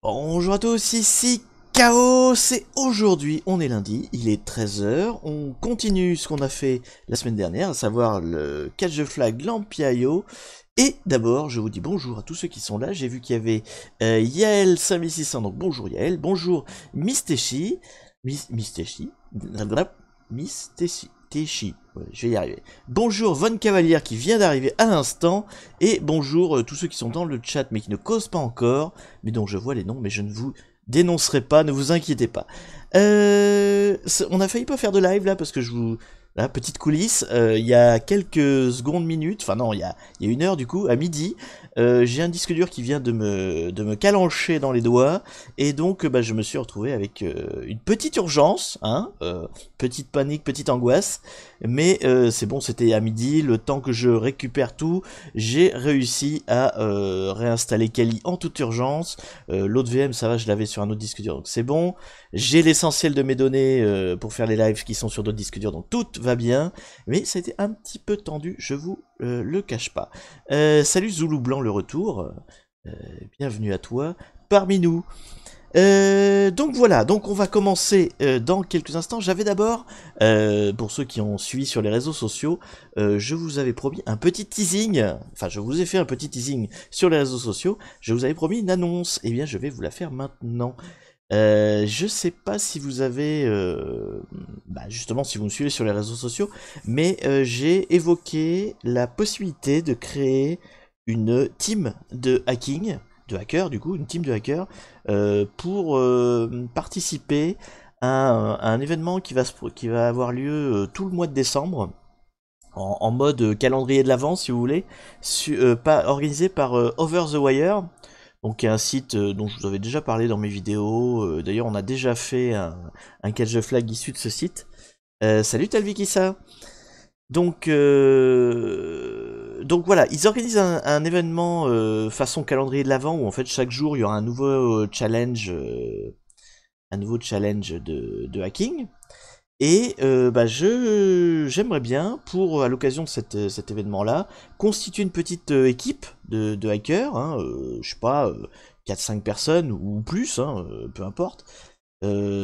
Bonjour à tous, ici Chaos, et aujourd'hui, on est lundi, il est 13 h, on continue ce qu'on a fait la semaine dernière, à savoir le catch the flag Lampiaio, et d'abord, je vous dis bonjour à tous ceux qui sont là, j'ai vu qu'il y avait Yael 5600, donc bonjour Yael, bonjour Mistechi, Mistechi, Mistechi, ouais, je vais y arriver. Bonjour Von Cavalier qui vient d'arriver à l'instant, et bonjour tous ceux qui sont dans le chat mais qui ne causent pas encore, mais dont je vois les noms, mais je ne vous dénoncerai pas, ne vous inquiétez pas. On a failli pas faire de live là parce que je vous... Là, petite coulisse, il y a quelques secondes, minutes, enfin non, il y a 1 heure du coup, à midi, j'ai un disque dur qui vient de me calancher dans les doigts, et donc bah, je me suis retrouvé avec une petite urgence, hein, petite panique, petite angoisse, mais c'est bon, c'était à midi, le temps que je récupère tout, j'ai réussi à réinstaller Kali en toute urgence. L'autre VM, ça va, je l'avais sur un autre disque dur, donc c'est bon. J'ai l'essentiel de mes données pour faire les lives qui sont sur d'autres disques durs, donc tout va bien. Mais ça a été un petit peu tendu, je vous le cache pas. Salut Zoulou Blanc, le retour. Euh, Bienvenue à toi parmi nous. Donc voilà, donc on va commencer dans quelques instants. J'avais d'abord, pour ceux qui ont suivi sur les réseaux sociaux, je vous avais promis un petit teasing, enfin je vous ai fait un petit teasing sur les réseaux sociaux, je vous avais promis une annonce, et bien je vais vous la faire maintenant. Je sais pas si vous avez, bah justement si vous me suivez sur les réseaux sociaux, mais j'ai évoqué la possibilité de créer une team de hacking, de hackers du coup, une team de hackers, pour participer à un événement qui va avoir lieu tout le mois de décembre, en mode calendrier de l'avant si vous voulez, organisé par Over the Wire. Donc il y a un site dont je vous avais déjà parlé dans mes vidéos. D'ailleurs on a déjà fait un catch the flag issu de ce site. Salut Talvikissa. Donc voilà, ils organisent un événement façon calendrier de l'avant où en fait chaque jour il y aura un nouveau challenge de hacking. Et bah j'aimerais bien, pour à l'occasion de cet événement-là, constituer une petite équipe de hackers, hein, je sais pas, 4-5 personnes ou plus, hein, peu importe.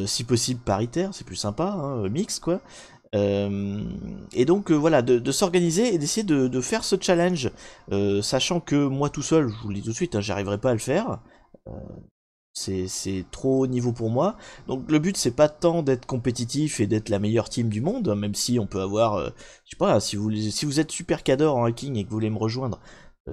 Si possible paritaire, c'est plus sympa, hein, mix quoi. Et donc voilà, de s'organiser et d'essayer de faire ce challenge, sachant que moi tout seul, je vous le dis tout de suite, hein, j'arriverai pas à le faire. Euh, c'est trop haut niveau pour moi. Donc le but c'est pas tant d'être compétitif et d'être la meilleure team du monde, même si on peut avoir, je sais pas, si vous êtes super cador en hacking et que vous voulez me rejoindre,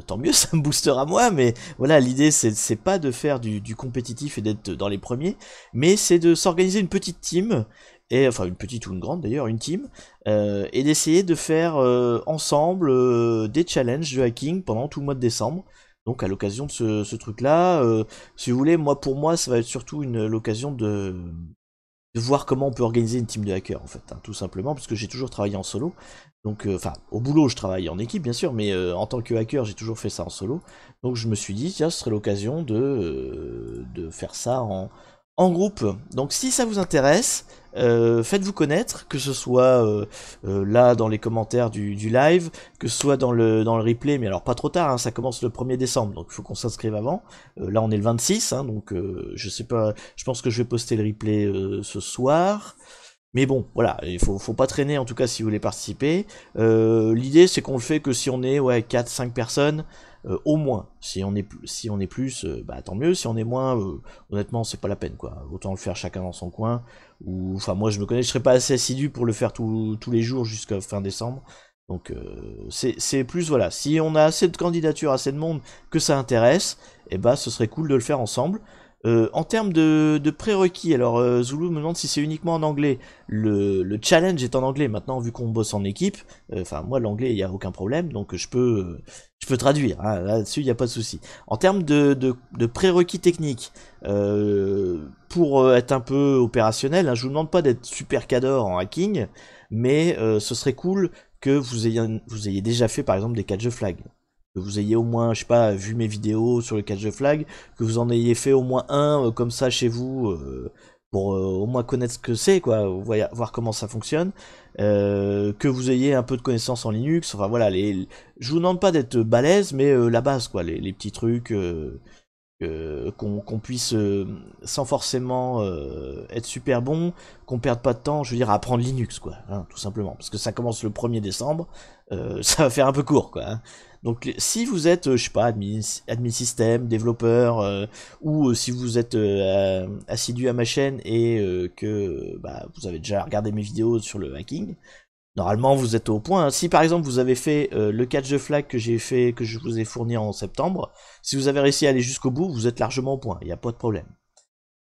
tant mieux, ça me boostera moi, mais voilà, l'idée c'est pas de faire du compétitif et d'être dans les premiers, mais c'est de s'organiser une petite team, et enfin une petite ou une grande d'ailleurs, une team, et d'essayer de faire ensemble des challenges de hacking pendant tout le mois de décembre. Donc à l'occasion de ce truc-là, si vous voulez, moi pour moi ça va être surtout l'occasion de voir comment on peut organiser une team de hackers en fait, hein, tout simplement, parce que j'ai toujours travaillé en solo. Donc enfin au boulot je travaille en équipe bien sûr, mais en tant que hacker j'ai toujours fait ça en solo. Donc je me suis dit tiens ce serait l'occasion de faire ça en groupe. Donc si ça vous intéresse, faites-vous connaître, que ce soit là dans les commentaires du live, que ce soit dans le replay, mais alors pas trop tard, hein, ça commence le 1er décembre, donc il faut qu'on s'inscrive avant. Là on est le 26, hein, donc je sais pas, je pense que je vais poster le replay ce soir. Mais bon, voilà, faut pas traîner en tout cas si vous voulez participer. L'idée c'est qu'on le fait que si on est ouais, 4-5 personnes, au moins. Si on est plus, bah tant mieux. Si on est moins, honnêtement c'est pas la peine quoi. Autant le faire chacun dans son coin. Ou enfin moi je me connais, je serais pas assez assidu pour le faire tous les jours jusqu'à fin décembre. Donc c'est plus voilà. Si on a assez de candidatures, assez de monde que ça intéresse, et bah ce serait cool de le faire ensemble. En termes de prérequis, alors Zulu me demande si c'est uniquement en anglais. Le challenge est en anglais. Maintenant, vu qu'on bosse en équipe, enfin moi l'anglais il y a aucun problème, donc je peux traduire. Hein, là-dessus il n'y a pas de souci. En termes de prérequis techniques, pour être un peu opérationnel, hein, je vous demande pas d'être super cador en hacking, mais ce serait cool que vous ayez déjà fait par exemple des catch flag, que vous ayez au moins, je sais pas, vu mes vidéos sur le catch the flag, que vous en ayez fait au moins un comme ça chez vous, pour au moins connaître ce que c'est, quoi, voir comment ça fonctionne, que vous ayez un peu de connaissances en Linux, enfin voilà, je vous demande pas d'être balèze, mais la base, quoi, les petits trucs qu'on puisse, sans forcément être super bon, qu'on perde pas de temps, je veux dire, à apprendre Linux, quoi, hein, tout simplement. Parce que ça commence le 1er décembre, ça va faire un peu court, quoi. Hein. Donc si vous êtes, je sais pas, admin système, développeur, ou si vous êtes assidu à ma chaîne et que bah, vous avez déjà regardé mes vidéos sur le hacking, normalement vous êtes au point. Si par exemple vous avez fait le catch the flag que j'ai fait, que je vous ai fourni en septembre, si vous avez réussi à aller jusqu'au bout, vous êtes largement au point, il n'y a pas de problème.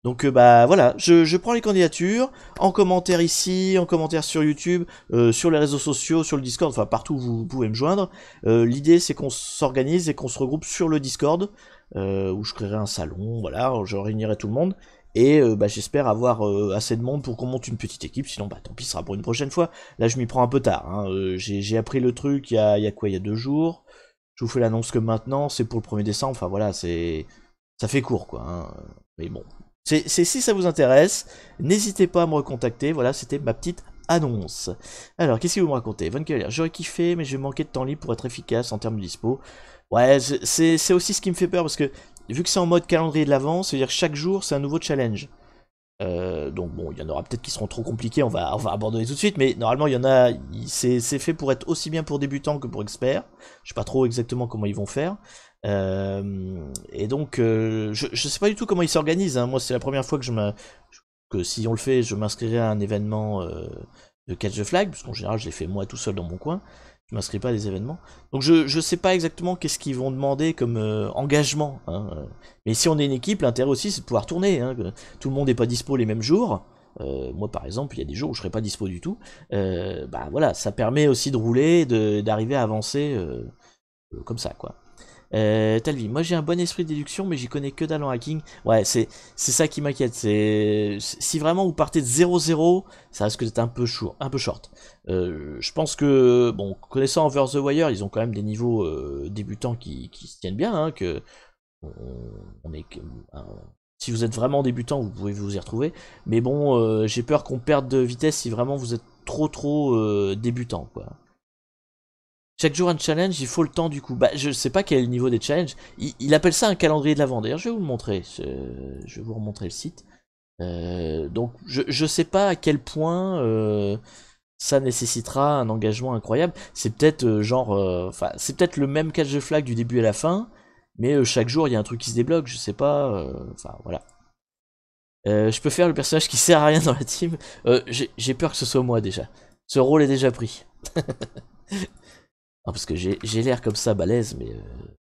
Donc bah voilà, je prends les candidatures, en commentaire ici, en commentaire sur YouTube, sur les réseaux sociaux, sur le Discord, enfin partout où vous pouvez me joindre. L'idée c'est qu'on s'organise et qu'on se regroupe sur le Discord, où je créerai un salon, voilà, je réunirai tout le monde. Et bah, j'espère avoir assez de monde pour qu'on monte une petite équipe, sinon bah tant pis, ce sera pour une prochaine fois. Là je m'y prends un peu tard, hein. J'ai appris le truc il y a quoi, il y a 2 jours. Je vous fais l'annonce que maintenant, c'est pour le 1er décembre, enfin voilà, ça fait court quoi, hein. Mais bon. Si ça vous intéresse, n'hésitez pas à me recontacter, voilà, c'était ma petite annonce. Alors, qu'est-ce que vous me racontez? Von Keller, j'aurais kiffé, mais je vais manquer de temps libre pour être efficace en termes de dispo. Ouais, c'est aussi ce qui me fait peur, parce que vu que c'est en mode calendrier de l'avant, ça veut dire que chaque jour, c'est un nouveau challenge. Donc bon, il y en aura peut-être qui seront trop compliqués, on va abandonner tout de suite, mais normalement il y en a, c'est fait pour être aussi bien pour débutants que pour experts. Je sais pas trop exactement comment ils vont faire. Et donc je sais pas du tout comment ils s'organisent, hein. Moi c'est la première fois que si on le fait, je m'inscrirai à un événement de Catch the Flag, parce qu'en général je l'ai fait moi tout seul dans mon coin. Je m'inscris pas à des événements. Donc je sais pas exactement qu'est-ce qu'ils vont demander comme engagement, hein. Mais si on est une équipe, l'intérêt aussi c'est de pouvoir tourner, hein. Tout le monde n'est pas dispo les mêmes jours. Moi par exemple, il y a des jours où je serai pas dispo du tout. Bah voilà, ça permet aussi de rouler, d'arriver à avancer comme ça quoi. Talvi, moi j'ai un bon esprit de déduction, mais j'y connais que dalle en hacking. Ouais, c'est ça qui m'inquiète. Si vraiment vous partez de 0-0, ça risque d'être un peu short. Je pense que, bon, connaissant Over the Wire, ils ont quand même des niveaux débutants qui se tiennent bien, hein, que on est, si vous êtes vraiment débutant, vous pouvez vous y retrouver. Mais bon, j'ai peur qu'on perde de vitesse si vraiment vous êtes trop débutant, quoi. Chaque jour un challenge, il faut le temps du coup. Bah, je sais pas quel est le niveau des challenges. Il appelle ça un calendrier de l'avant. D'ailleurs, je vais vous le montrer. Je vais vous remontrer le site. Donc, je sais pas à quel point ça nécessitera un engagement incroyable. C'est peut-être enfin, c'est peut-être le même catch de flag du début à la fin, mais chaque jour il y a un truc qui se débloque. Je sais pas. Enfin, voilà. Je peux faire le personnage qui sert à rien dans la team. J'ai peur que ce soit moi déjà. Ce rôle est déjà pris. Non, parce que j'ai l'air comme ça balèze, mais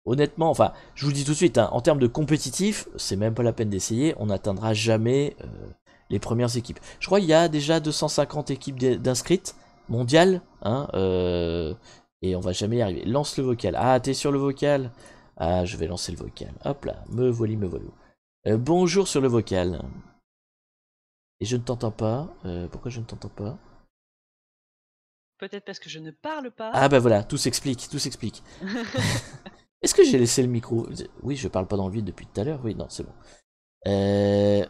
honnêtement, enfin, je vous le dis tout de suite, hein, en termes de compétitif, c'est même pas la peine d'essayer, on n'atteindra jamais les premières équipes. Je crois qu'il y a déjà 250 équipes d'inscrites mondiales, hein, et on va jamais y arriver. Lance le vocal. Ah, t'es sur le vocal? Ah, je vais lancer le vocal. Hop là, me voili, me voilou. Bonjour sur le vocal. Et je ne t'entends pas. Pourquoi je ne t'entends pas? Peut-être parce que je ne parle pas. Ah bah voilà, tout s'explique, tout s'explique. Est-ce que j'ai laissé le micro? Oui, je parle pas dans le vide depuis tout à l'heure. Oui, non, c'est bon.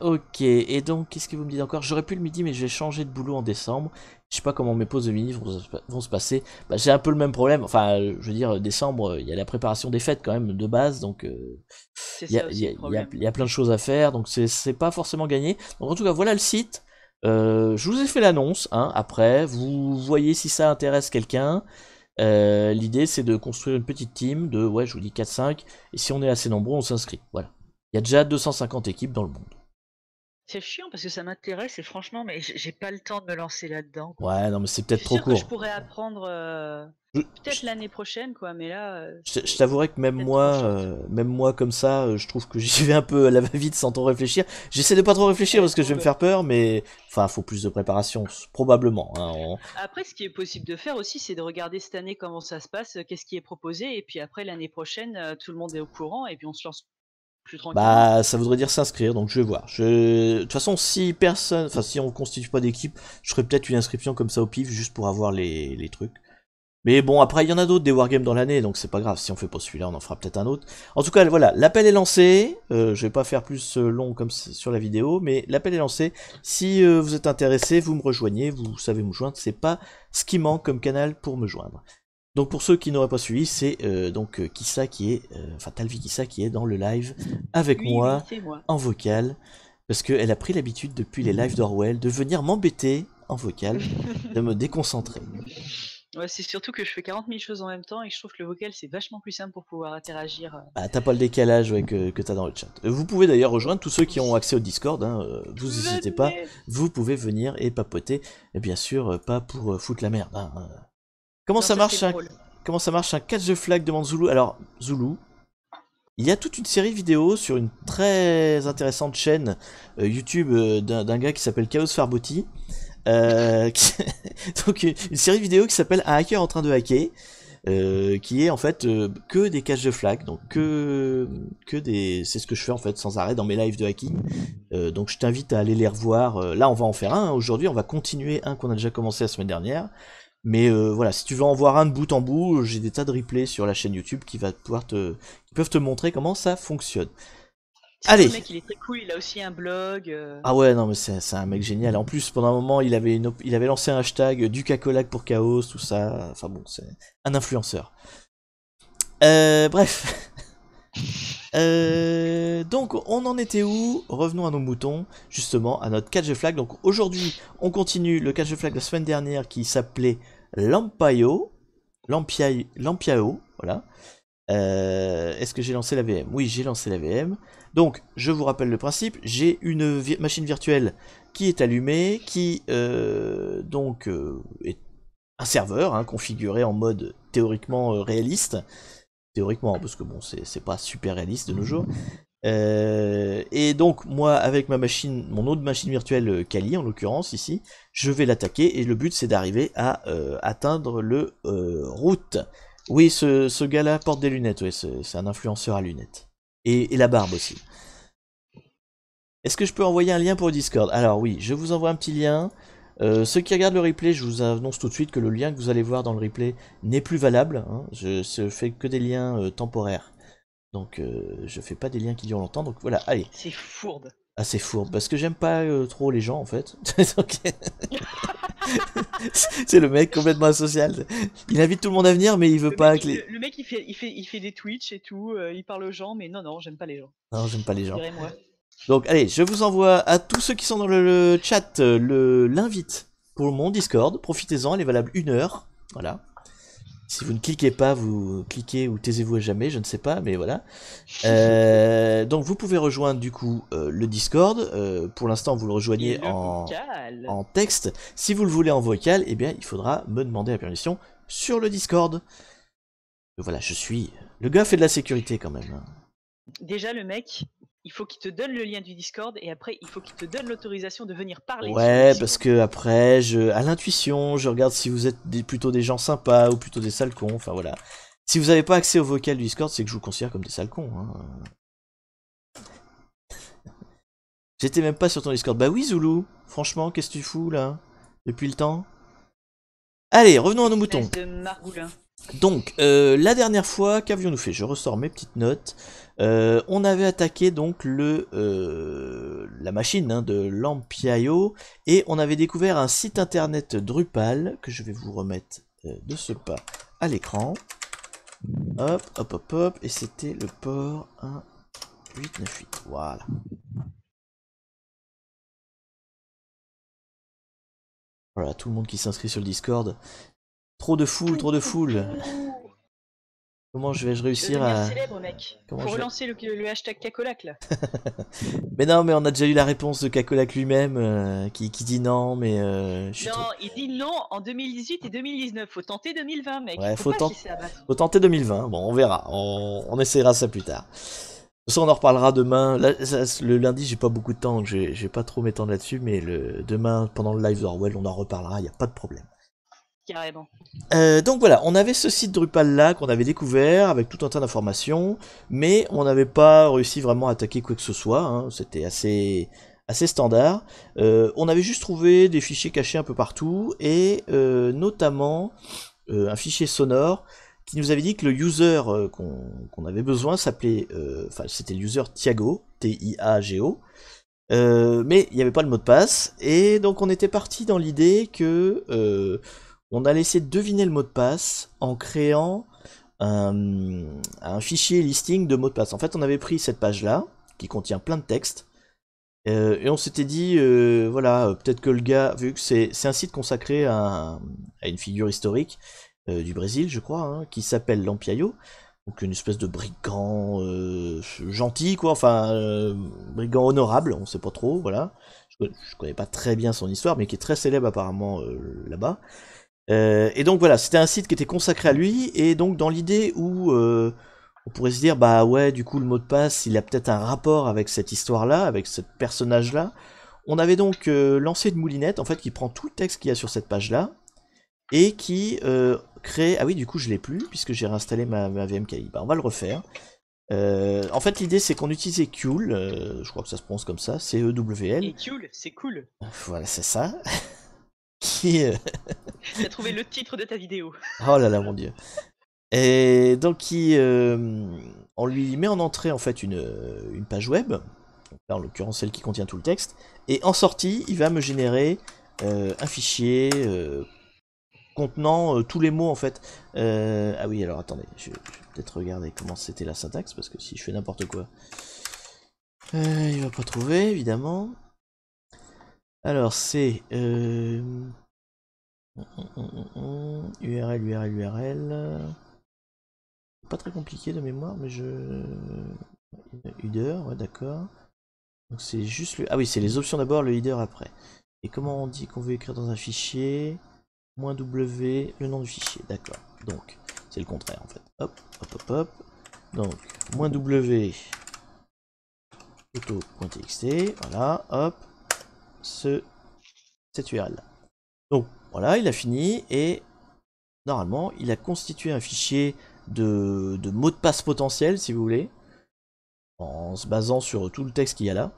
Ok, et donc, qu'est-ce que vous me dites encore? J'aurais pu le midi, mais je vais changer de boulot en décembre. Je sais pas comment mes pauses de midi vont se passer. Bah, j'ai un peu le même problème. Enfin, je veux dire, décembre, il y a la préparation des fêtes quand même de base, donc c'est ça aussi le problème. Il y a plein de choses à faire, donc c'est pas forcément gagné. Donc en tout cas, voilà le site. Je vous ai fait l'annonce, hein, après, vous voyez si ça intéresse quelqu'un. L'idée c'est de construire une petite team de, ouais, je vous dis 4-5, et si on est assez nombreux, on s'inscrit. Voilà. Il y a déjà 250 équipes dans le monde. C'est chiant parce que ça m'intéresse et franchement, mais j'ai pas le temps de me lancer là-dedans, quoi. Ouais, non, mais c'est Je peut-être suis trop sûre que je court. pourrais apprendre peut-être l'année prochaine, quoi, mais là, Je t'avouerai que peut-être trop short. même moi comme ça, je trouve que j'y vais un peu à la va-vite sans trop réfléchir. J'essaie de pas trop réfléchir parce que je vais me faire peur, mais enfin, faut plus de préparation, probablement, hein. Après, ce qui est possible de faire aussi, c'est de regarder cette année comment ça se passe, qu'est-ce qui est proposé, et puis après l'année prochaine, tout le monde est au courant, et puis on se lance plus tranquillement. Bah, ça voudrait dire s'inscrire, donc je vais voir. De toute façon, si personne, enfin, si on constitue pas d'équipe, je ferai peut-être une inscription comme ça au pif, juste pour avoir les trucs. Mais bon, après, il y en a d'autres des wargames dans l'année, donc c'est pas grave. Si on fait pas celui-là, on en fera peut-être un autre. En tout cas, voilà, l'appel est lancé. Je vais pas faire plus long comme sur la vidéo, mais l'appel est lancé. Si vous êtes intéressé, vous me rejoignez, vous savez me joindre. C'est pas ce qui manque comme canal pour me joindre. Donc pour ceux qui n'auraient pas suivi, c'est Kissa qui est, enfin Talvi Kissa qui est dans le live avec moi c'est moi. en vocal, parce qu'elle a pris l'habitude depuis les lives d'Orwell de venir m'embêter en vocal, de me déconcentrer. Ouais, c'est surtout que je fais 40 000 choses en même temps et je trouve que le vocal c'est vachement plus simple pour pouvoir interagir. Bah, t'as pas le décalage que t'as dans le chat. Vous pouvez d'ailleurs rejoindre tous ceux qui ont accès au Discord, hein, vous n'hésitez pas, vous pouvez venir et papoter, et bien sûr pas pour foutre la merde. Hein. Comment ça marche un catch the flag demande Zulu. Alors Zulu, il y a toute une série de vidéos sur une très intéressante chaîne YouTube d'un gars qui s'appelle Chaos Farboti. Donc une série de vidéos qui s'appelle Un hacker en train de hacker. Qui est en fait que des catch the flag, donc que des, c'est ce que je fais en fait sans arrêt dans mes lives de hacking. Donc je t'invite à aller les revoir. Là on va en faire un. Aujourd'hui on va continuer un qu'on a déjà commencé la semaine dernière. Mais voilà, si tu veux en voir un de bout en bout, j'ai des tas de replays sur la chaîne YouTube qui peuvent te montrer comment ça fonctionne. Allez. Le mec il est très cool, il a aussi un blog. Ah ouais, non mais c'est un mec génial. En plus, pendant un moment, il avait lancé un hashtag du cacolac pour Chaos, tout ça. Enfin bon, c'est un influenceur. Bref. Donc on en était où? Revenons à nos moutons, justement, à notre catch the flag. Donc aujourd'hui, on continue le catch the flag de la semaine dernière qui s'appelait Lampiao, voilà. Est-ce que j'ai lancé la VM? Oui, j'ai lancé la VM. Donc, je vous rappelle le principe. J'ai une machine virtuelle qui est allumée, qui est un serveur configuré en mode théoriquement réaliste. Théoriquement, parce que bon, c'est pas super réaliste de nos jours. Et donc, moi, avec mon autre machine virtuelle Kali, en l'occurrence, ici, je vais l'attaquer. Et le but, c'est d'arriver à atteindre le route. Oui, ce gars-là porte des lunettes, oui, c'est un influenceur à lunettes. Et la barbe aussi. Est-ce que je peux envoyer un lien pour le Discord? Alors oui, je vous envoie un petit lien. Ceux qui regardent le replay, je vous annonce tout de suite que le lien que vous allez voir dans le replay n'est plus valable. Hein. Je fais que des liens temporaires. Donc je fais pas des liens qui durent longtemps. Donc voilà, allez. C'est fourbe. Ah c'est fourbe, parce que j'aime pas trop les gens en fait. C'est le mec complètement asocial. Il invite tout le monde à venir, mais il veut pas que les... Le mec il fait des Twitch et tout, il parle aux gens, mais non, j'aime pas les gens. Non, j'aime pas les gens. Moi. Donc allez, je vous envoie à tous ceux qui sont dans le chat l'invite pour mon Discord. Profitez-en, elle est valable 1 heure. Voilà. Si vous ne cliquez pas, vous cliquez ou taisez-vous à jamais, je ne sais pas, mais voilà. Donc vous pouvez rejoindre du coup le Discord. Pour l'instant, vous le rejoignez en texte. Si vous le voulez en vocal, eh bien, il faudra me demander la permission sur le Discord. Voilà, je suis... Le gars fait de la sécurité quand même. Déjà, le mec, il faut qu'il te donne le lien du Discord et après, il faut qu'il te donne l'autorisation de venir parler. Ouais, parce que après, à l'intuition, je regarde si vous êtes plutôt des gens sympas ou plutôt des sales cons. Enfin voilà. Si vous n'avez pas accès au vocal du Discord, c'est que je vous considère comme des sales cons. Hein. J'étais même pas sur ton Discord. Bah oui, Zoulou. Franchement, qu'est-ce que tu fous là? Depuis le temps. Allez, revenons à nos moutons. Donc, la dernière fois, qu'avions-nous fait? Je ressors mes petites notes. On avait attaqué donc la machine de Lampiao et on avait découvert un site internet Drupal que je vais vous remettre de ce pas à l'écran. Hop, hop, hop, hop, et c'était le port 1898. Voilà. Voilà, tout le monde qui s'inscrit sur le Discord. Trop de foule, trop de foule. Comment je vais réussir à... célèbre, mec. Faut relancer le hashtag Cacolac, là. Mais non, mais on a déjà eu la réponse de Cacolac lui-même, qui dit non, mais... non, il dit non en 2018 et 2019. Faut tenter 2020, mec. Ouais, faut tenter 2020. Bon, on verra. On essaiera ça plus tard. De toute façon, on en reparlera demain. Là, le lundi, j'ai pas beaucoup de temps, donc je vais pas trop m'étendre là-dessus, mais demain, pendant le live d'Orwell, on en reparlera, y a pas de problème. Carrément. Donc voilà, on avait ce site Drupal là qu'on avait découvert avec tout un tas d'informations, mais on n'avait pas réussi vraiment à attaquer quoi que ce soit, hein. C'était assez standard. On avait juste trouvé des fichiers cachés un peu partout, et notamment un fichier sonore qui nous avait dit que le user qu'on avait besoin s'appelait, enfin c'était le user Thiago, T-I-A-G-O, mais il n'y avait pas le mot de passe, et donc on était parti dans l'idée que on a laissé deviner le mot de passe en créant un fichier listing de mots de passe. En fait, on avait pris cette page-là, qui contient plein de textes, et on s'était dit, voilà, peut-être que le gars, vu que c'est un site consacré à une figure historique du Brésil, je crois, hein, qui s'appelle Lampiaio, donc une espèce de brigand gentil, quoi, enfin, brigand honorable, on sait pas trop, voilà. Je connais pas très bien son histoire, mais qui est très célèbre apparemment là-bas. Et donc voilà, c'était un site qui était consacré à lui, et donc dans l'idée où on pourrait se dire, bah ouais, du coup le mot de passe, il a peut-être un rapport avec cette histoire-là, avec ce personnage-là. On avait donc lancé une moulinette, en fait, qui prend tout le texte qu'il y a sur cette page-là, et qui crée... Ah oui, du coup je l'ai plus, puisque j'ai réinstallé ma VMKI. Bah on va le refaire. En fait, l'idée c'est qu'on utilisait Qul, je crois que ça se prononce comme ça, C-E-W-L. Et Qul, c'est cool. Voilà, c'est ça. Qui... T'as trouvé le titre de ta vidéo. Oh là là, mon dieu. Et donc on lui met en entrée en fait une page web, donc là en l'occurrence celle qui contient tout le texte, et en sortie il va me générer un fichier contenant tous les mots en fait. Ah oui, alors attendez, je vais peut-être regarder comment c'était la syntaxe, parce que si je fais n'importe quoi, il va pas trouver évidemment. Alors c'est URL. Pas très compliqué de mémoire, mais header, ouais, d'accord. Donc c'est juste le... Ah oui, c'est les options d'abord, le header après. Et comment on dit qu'on veut écrire dans un fichier -w, le nom du fichier, d'accord. Donc, c'est le contraire en fait. Hop, hop, hop, hop. Donc, -w, photo.txt, voilà, hop, cette URL là. Donc, voilà, il a fini, et normalement, il a constitué un fichier de mots de passe potentiels, si vous voulez, en se basant sur tout le texte qu'il y a là.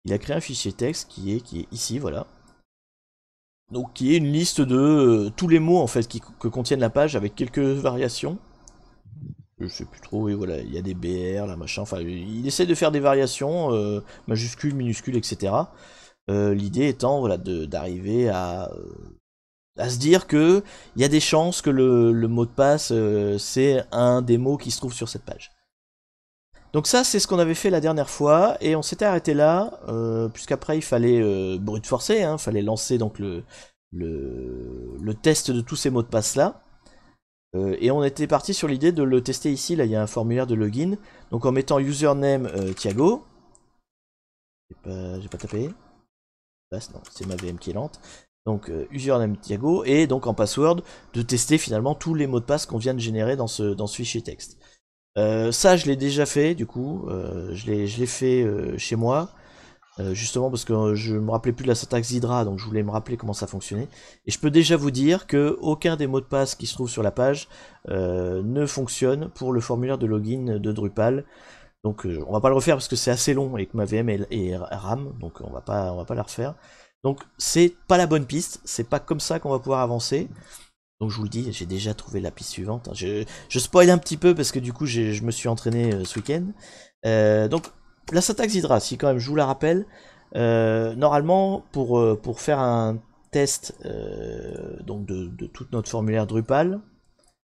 Il a créé un fichier texte qui est ici, voilà. Donc qui est une liste de tous les mots en fait que contiennent la page, avec quelques variations. Je sais plus trop, et voilà, il y a des BR, là, machin, enfin, il essaie de faire des variations, majuscules, minuscules, etc. L'idée étant, voilà, d'arriver à se dire que il y a des chances que le mot de passe, c'est un des mots qui se trouve sur cette page. Donc ça, c'est ce qu'on avait fait la dernière fois, et on s'était arrêté là, puisqu'après il fallait brute forcer, hein, fallait lancer donc le test de tous ces mots de passe là. Et on était parti sur l'idée de le tester ici, là il y a un formulaire de login, donc en mettant username Thiago. J'ai pas tapé. Non, c'est ma VM qui est lente. Donc username Thiago, et donc en password, de tester finalement tous les mots de passe qu'on vient de générer dans ce fichier texte. Ça je l'ai déjà fait du coup, je l'ai fait chez moi, justement parce que je me rappelais plus de la syntaxe Hydra, donc je voulais me rappeler comment ça fonctionnait. Et je peux déjà vous dire que aucun des mots de passe qui se trouvent sur la page ne fonctionne pour le formulaire de login de Drupal. Donc on va pas le refaire parce que c'est assez long et que ma VM est RAM, donc on va pas la refaire. Donc c'est pas la bonne piste, c'est pas comme ça qu'on va pouvoir avancer. Donc je vous le dis, j'ai déjà trouvé la piste suivante. Je spoil un petit peu parce que du coup je me suis entraîné ce week-end. Donc la syntaxe Hydra, si quand même je vous la rappelle, normalement pour faire un test donc de tout notre formulaire Drupal,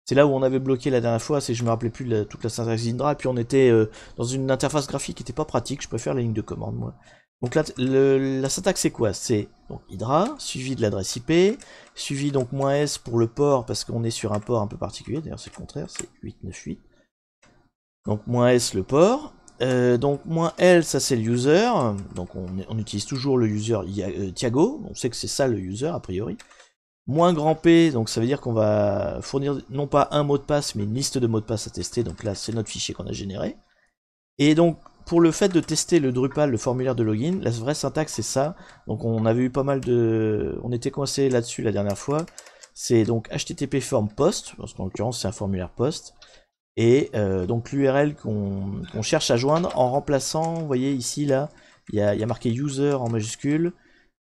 c'est là où on avait bloqué la dernière fois, c'est que je me rappelais plus de toute la syntaxe Hydra, et puis on était dans une interface graphique qui était pas pratique, je préfère la ligne de commande moi. Donc là, la syntaxe c'est quoi? C'est donc Hydra, suivi de l'adresse IP, suivi donc -s pour le port, parce qu'on est sur un port un peu particulier, d'ailleurs c'est le contraire, c'est 898. Donc -s le port, donc -l ça c'est le user, donc on utilise toujours le user Thiago, on sait que c'est ça le user a priori. -p, donc ça veut dire qu'on va fournir non pas un mot de passe, mais une liste de mots de passe à tester, donc là c'est notre fichier qu'on a généré. Et donc pour le fait de tester le Drupal, le formulaire de login, la vraie syntaxe c'est ça. Donc on avait eu pas mal de... On était coincé là-dessus la dernière fois. C'est donc HTTP form post, parce qu'en l'occurrence c'est un formulaire post. Et donc l'URL qu'on cherche à joindre en remplaçant, vous voyez ici là, il y a marqué user en majuscule.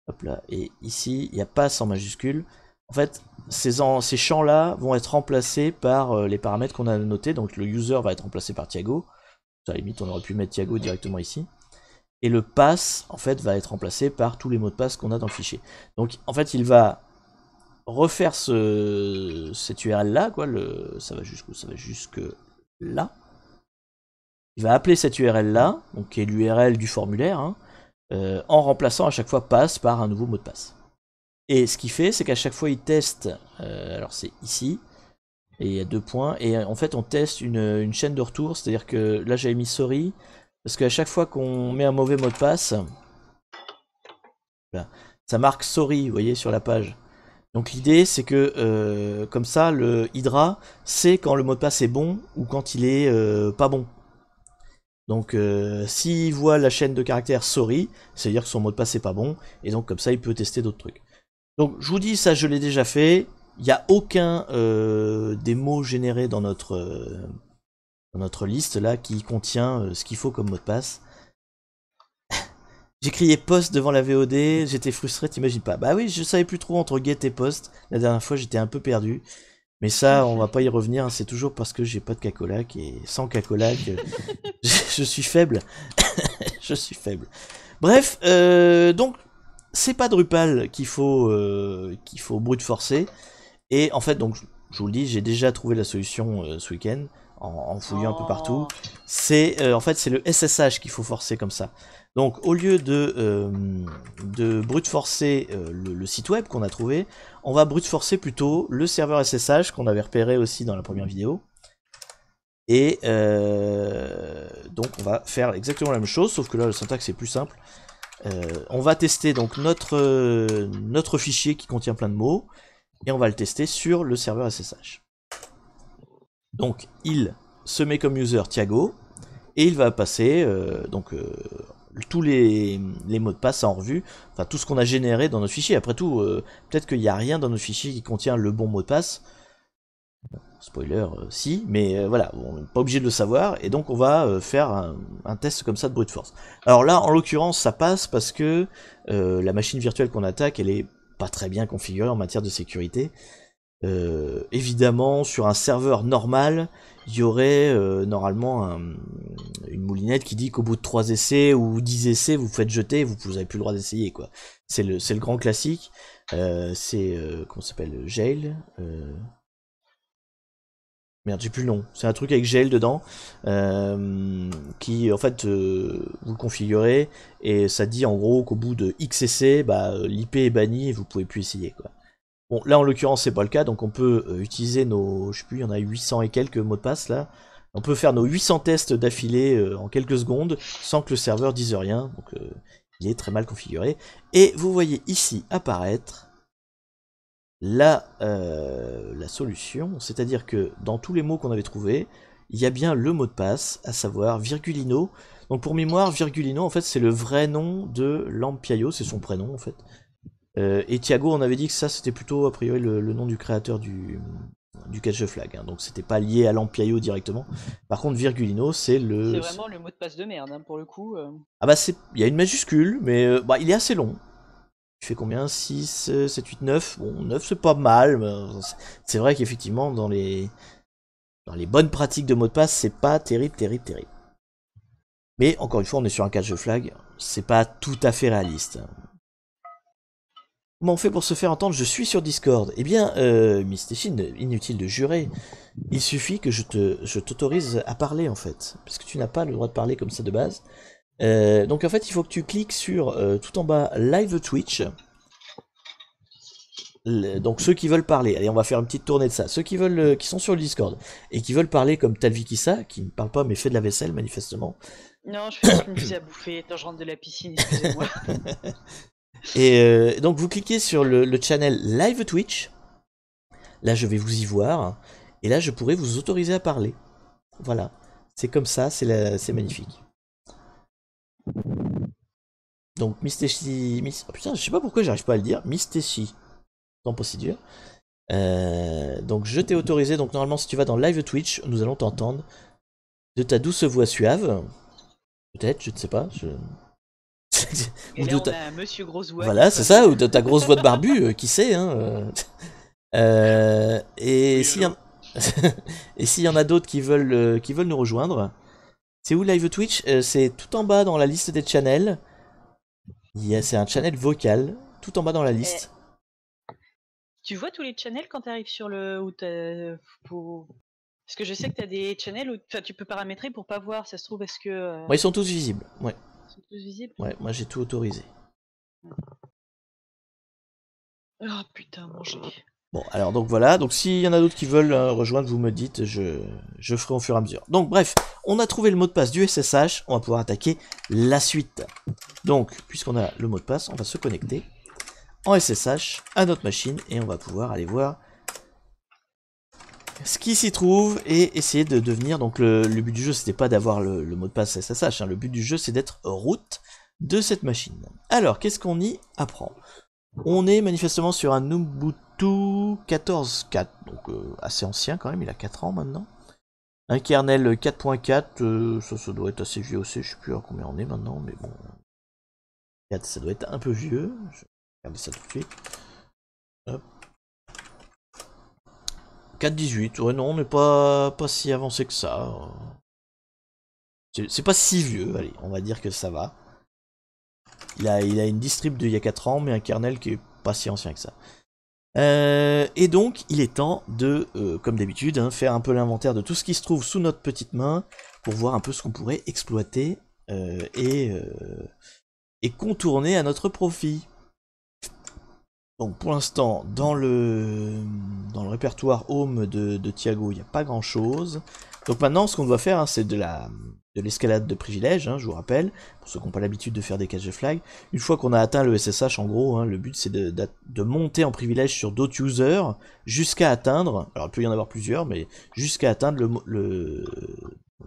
Hop là, et ici il y a pass en majuscule. En fait, ces champs-là vont être remplacés par les paramètres qu'on a notés. Donc le user va être remplacé par Thiago. À la limite, on aurait pu mettre Thiago directement ici. Et le pass, en fait, va être remplacé par tous les mots de passe qu'on a dans le fichier. Donc, en fait, il va refaire cette URL là, quoi. Ça va jusqu'où? Ça va jusque là. Il va appeler cette URL là, donc qui est l'URL du formulaire, hein, en remplaçant à chaque fois passe par un nouveau mot de passe. Et ce qu'il fait, c'est qu'à chaque fois il teste, alors c'est ici, et il y a 2 points, et en fait on teste une chaîne de retour, c'est-à-dire que là j'avais mis sorry, parce qu'à chaque fois qu'on met un mauvais mot de passe, là, ça marque sorry, vous voyez, sur la page. Donc l'idée c'est que comme ça le Hydra sait quand le mot de passe est bon ou quand il est pas bon. Donc s'il voit la chaîne de caractères sorry, c'est-à-dire que son mot de passe est pas bon, et donc comme ça il peut tester d'autres trucs. Donc je vous dis, ça je l'ai déjà fait, il n'y a aucun des mots générés dans notre liste là qui contient ce qu'il faut comme mot de passe. J'ai crié post devant la VOD, j'étais frustré, t'imagines pas. Bah oui, je savais plus trop entre get et post, la dernière fois j'étais un peu perdu. Mais ça, on va pas y revenir, c'est toujours parce que j'ai pas de cacolac, et sans cacolac, je suis faible. Je suis faible. Bref, donc, c'est pas Drupal qu'il faut brute forcer. Et en fait, donc, je vous le dis, j'ai déjà trouvé la solution ce week-end, en fouillant un peu partout. C'est en fait, c'est le SSH qu'il faut forcer comme ça. Donc au lieu de brute forcer le site web qu'on a trouvé, on va brute forcer plutôt le serveur SSH qu'on avait repéré aussi dans la première vidéo. Et donc on va faire exactement la même chose, sauf que là le syntaxe est plus simple. On va tester donc notre fichier qui contient plein de mots, et on va le tester sur le serveur SSH. Donc il se met comme user Thiago, et il va passer tous les mots de passe en revue, enfin tout ce qu'on a généré dans notre fichier. Après tout, peut-être qu'il n'y a rien dans notre fichier qui contient le bon mot de passe. Spoiler, si, mais voilà, on n'est pas obligé de le savoir, et donc on va faire un test comme ça de brute force. Alors là, en l'occurrence, ça passe parce que la machine virtuelle qu'on attaque, elle est pas très bien configurée en matière de sécurité. Évidemment, sur un serveur normal, il y aurait normalement une moulinette qui dit qu'au bout de 3 essais ou 10 essais, vous faites jeter, vous n'avez plus le droit d'essayer, quoi. C'est le grand classique. C'est comment ça s'appelle, Jail. Merde, j'ai plus le nom. C'est un truc avec GL dedans, qui en fait vous le configurez et ça dit en gros qu'au bout de X essais, bah, l'IP est banni et vous pouvez plus essayer, quoi. Bon, là en l'occurrence c'est pas le cas, donc on peut utiliser nos, je sais plus, il y en a 800 et quelques mots de passe là. On peut faire nos 800 tests d'affilée en quelques secondes sans que le serveur dise rien, donc il est très mal configuré. Et vous voyez ici apparaître la solution, c'est-à-dire que dans tous les mots qu'on avait trouvés, il y a bien le mot de passe, à savoir Virgulino. Donc pour mémoire, Virgulino en fait c'est le vrai nom de Lampiaio, c'est son prénom en fait. Et Thiago, on avait dit que ça c'était plutôt a priori le nom du créateur du catch the flag, hein, donc c'était pas lié à Lampiaio directement. Par contre Virgulino c'est le... C'est vraiment le mot de passe de merde, hein, pour le coup. Ah bah il y a une majuscule, mais bah, il est assez long. Il fait combien? 6, 7, 8, 9. Bon, 9 c'est pas mal, mais c'est vrai qu'effectivement dans les bonnes pratiques de mot de passe, c'est pas terrible. Mais encore une fois, on est sur un catch the flag, c'est pas tout à fait réaliste. Comment on fait pour se faire entendre? Je suis sur Discord. Eh bien, Mystechine, inutile de jurer. Il suffit que je t'autorise à parler en fait, parce que tu n'as pas le droit de parler comme ça de base. Donc en fait, il faut que tu cliques sur tout en bas Live Twitch. Donc ceux qui veulent parler, allez, on va faire une petite tournée de ça. Ceux qui veulent, qui sont sur le Discord et qui veulent parler comme Talvikissa, qui ne parle pas mais fait de la vaisselle manifestement. Non, je fais une pizza à bouffer quand je rentre de la piscine, excusez-moi. Et donc vous cliquez sur le channel Live Twitch. Là je vais vous y voir. Et là je pourrai vous autoriser à parler. Voilà. C'est comme ça, c'est magnifique. Donc Mystechi... Oh putain, je sais pas pourquoi j'arrive pas à le dire. Mystechi. Dans procédure. Donc je t'ai autorisé. Donc normalement si tu vas dans Live Twitch, nous allons t'entendre de ta douce voix suave. Peut-être, je ne sais pas. Et là, on a un monsieur grosse voix. Voilà, c'est ça, ou de ta grosse voix de barbu, qui sait, hein. Et s'il y en... et s'il y en a d'autres qui veulent nous rejoindre, c'est où Live Twitch? C'est tout en bas dans la liste des channels. C'est un channel vocal, tout en bas dans la liste. Tu vois tous les channels quand tu arrives sur le... Parce que je sais que tu as des channels où tu peux paramétrer pour pas voir, ça se trouve, est-ce que... Moi, ils sont tous visibles, ouais. Ils sont tous visibles? Ouais, moi j'ai tout autorisé. Oh putain, manger. Bon, alors donc voilà, donc s'il y en a d'autres qui veulent rejoindre, vous me dites, je ferai au fur et à mesure. Donc bref, on a trouvé le mot de passe du SSH, on va pouvoir attaquer la suite. Donc, puisqu'on a le mot de passe, on va se connecter en SSH à notre machine et on va pouvoir aller voir ce qui s'y trouve et essayer de devenir, donc le but du jeu c'était pas d'avoir le mot de passe SSH, hein, le but du jeu c'est d'être root de cette machine. Alors, qu'est-ce qu'on y apprend? On est manifestement sur un Ubuntu 14.4, donc assez ancien quand même, il a 4 ans maintenant. Un kernel 4.4, ça doit être assez vieux aussi, je sais plus à combien on est maintenant, mais bon. 4, ça doit être un peu vieux, je vais regarder ça tout de suite. Hop. 4.18, ouais non, on n'est pas si avancé que ça. C'est pas si vieux, allez, on va dire que ça va. Il a une distrib d'il y a 4 ans, mais un kernel qui est pas si ancien que ça. Et donc, il est temps de, comme d'habitude, hein, faire un peu l'inventaire de tout ce qui se trouve sous notre petite main pour voir un peu ce qu'on pourrait exploiter et contourner à notre profit. Donc, pour l'instant, dans le répertoire home de Thiago, il n'y a pas grand-chose. Donc maintenant, ce qu'on doit faire, hein, c'est de l'escalade de privilèges, hein, je vous rappelle, pour ceux qui n'ont pas l'habitude de faire des caches de flag. Une fois qu'on a atteint le SSH, en gros, hein, le but c'est de monter en privilège sur d'autres users jusqu'à atteindre, alors il peut y en avoir plusieurs, mais jusqu'à atteindre le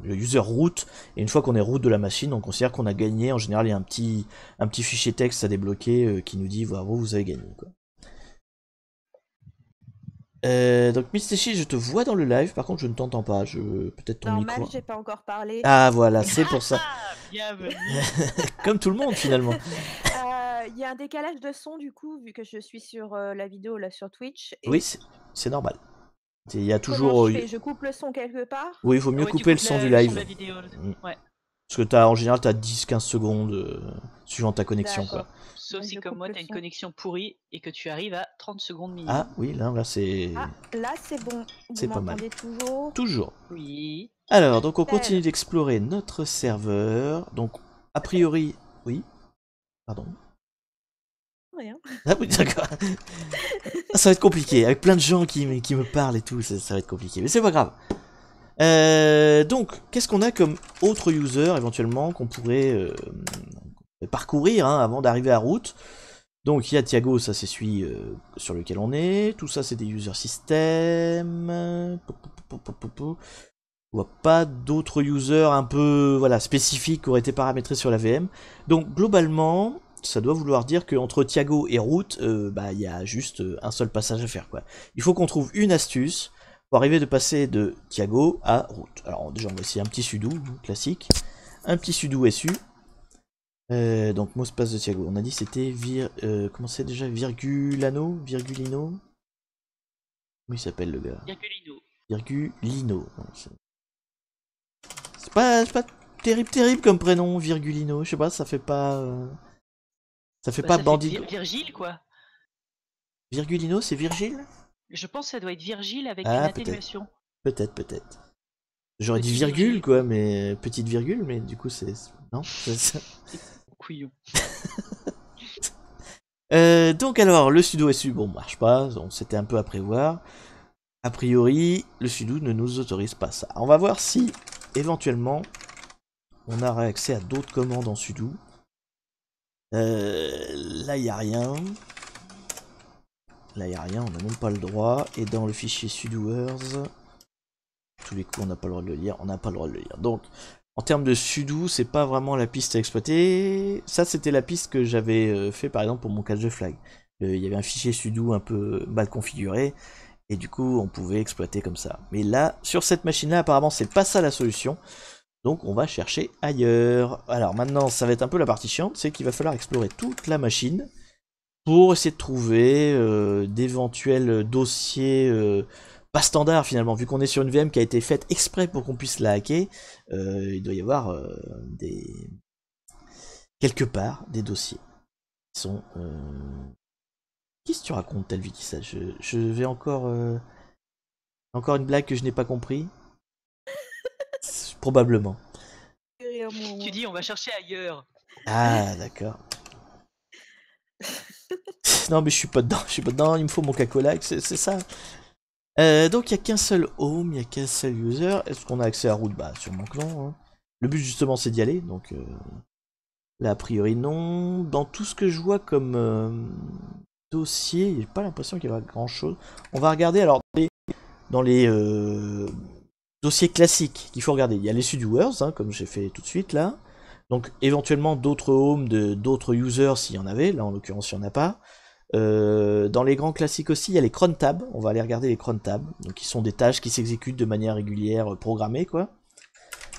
user root. Et une fois qu'on est root de la machine, on considère qu'on a gagné. En général, il y a un petit fichier texte à débloquer qui nous dit voilà, vous avez gagné, quoi. Donc Mistechi, je te vois dans le live, par contre je ne t'entends pas, peut-être ton Normal, micro. j'ai pas encore parlé. Ah voilà, c'est pour ça. Bienvenue. Comme tout le monde finalement. Il y a un décalage de son du coup, vu que je suis sur la vidéo là sur Twitch. Et Oui, c'est normal. Il y a comment toujours. je fais? Je coupe le son quelque part? Oui, il vaut mieux Ouais, tu couper le coupes son du le son de live. la vidéo. Ouais. Parce que en général, t'as 10-15 secondes suivant ta connexion, quoi. D'accord. Sauf Ouais, si je comme coupe moi le t'as une son. connexion pourrie et que tu arrives à 30 secondes minimum. Ah oui, là c'est. Ah, là c'est bon. C'est Vous pas mal. m'entendez toujours? Toujours. Oui. Alors, donc on Nickel. continue d'explorer notre serveur. Donc, a priori. Oui. Pardon. Rien. Ah oui, d'accord. Ça va être compliqué, avec plein de gens qui me parlent et tout, ça va être compliqué. Mais c'est pas grave. Donc, qu'est-ce qu'on a comme autre user éventuellement qu'on pourrait parcourir hein, avant d'arriver à route? Donc, il y a Thiago, ça c'est celui sur lequel on est. Tout ça, c'est des user systems. On voit pas d'autres users un peu voilà, spécifiques qui auraient été paramétrés sur la VM. Donc, globalement, ça doit vouloir dire qu'entre Thiago et root, il y a juste un seul passage à faire, quoi. Il faut qu'on trouve une astuce pour arriver de passer de Thiago à root. Alors déjà on va essayer un petit sudo classique, un petit sudo su. Donc mot de passe de Thiago. On a dit c'était comment c'est déjà Virgulino. Comment il s'appelle le gars? Virgulino. C'est pas terrible comme prénom Virgulino. Je sais pas, ça fait pas pas ça bandit. fait Virgile quoi. Virgulino, c'est Virgile? Je pense que ça doit être Virgile avec une Ah atténuation. peut-être. J'aurais dit Petit virgule Virgile. quoi, mais petite virgule, mais du coup c'est non. Couillon. Donc alors le sudo su bon marche pas, c'était un peu à prévoir. A priori le sudo ne nous autorise pas ça. On va voir si éventuellement on a accès à d'autres commandes en sudo. Là il y a rien. Là il y a rien, on n'a même pas le droit. Et dans le fichier sudoers, tous les coups on n'a pas le droit de le lire, Donc en termes de sudo, c'est pas vraiment la piste à exploiter. Ça, c'était la piste que j'avais fait par exemple pour mon cache de flag. Il y avait un fichier sudo un peu mal configuré, et du coup, on pouvait exploiter comme ça. Mais là, sur cette machine-là, apparemment, c'est pas ça la solution. Donc, on va chercher ailleurs. Alors maintenant, ça va être un peu la partie chiante, c'est qu'il va falloir explorer toute la machine pour essayer de trouver d'éventuels dossiers pas standard finalement, vu qu'on est sur une VM qui a été faite exprès pour qu'on puisse la hacker, il doit y avoir quelque part des dossiers qui sont Qu'est-ce que tu racontes, Talviki, ça je vais encore... Encore une blague que je n'ai pas compris? Probablement. Tu dis, on va chercher ailleurs. Ah, d'accord. Non, mais je suis pas dedans, il me faut mon cacolac, c'est ça. Donc il n'y a qu'un seul home, il n'y a qu'un seul user. Est-ce qu'on a accès à route? Bah sûrement que non. Hein. Le but justement c'est d'y aller, donc là a priori non. Dans tout ce que je vois comme dossier, j'ai pas l'impression qu'il y ait grand chose. On va regarder alors dans les dossiers classiques qu'il faut regarder. Il y a les Sudviewers, hein, comme j'ai fait tout de suite là. Donc éventuellement d'autres homes de d'autres users s'il y en avait. Là en l'occurrence il n'y en a pas. Dans les grands classiques aussi, il y a les cron tabs. On va aller regarder les cron tabs, donc qui sont des tâches qui s'exécutent de manière régulière, programmée quoi.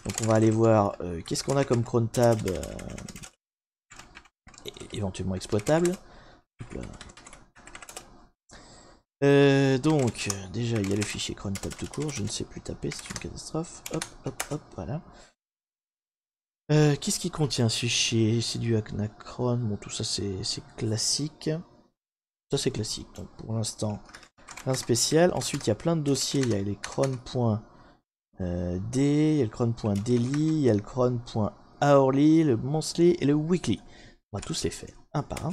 Donc on va aller voir qu'est-ce qu'on a comme cron tab éventuellement exploitable. Donc déjà il y a le fichier cron tab tout court. Je ne sais plus taper, c'est une catastrophe. Hop, hop, hop, voilà. Qu'est-ce qui contient ce fichier? C'est du Anacron. Bon tout ça c'est classique. Ça c'est classique, donc pour l'instant rien spécial. Ensuite il y a plein de dossiers, il y a les cron.d, il y a le cron.daily, il y a le cron.hourly, le monthly et le weekly. On va tous les faire un par un.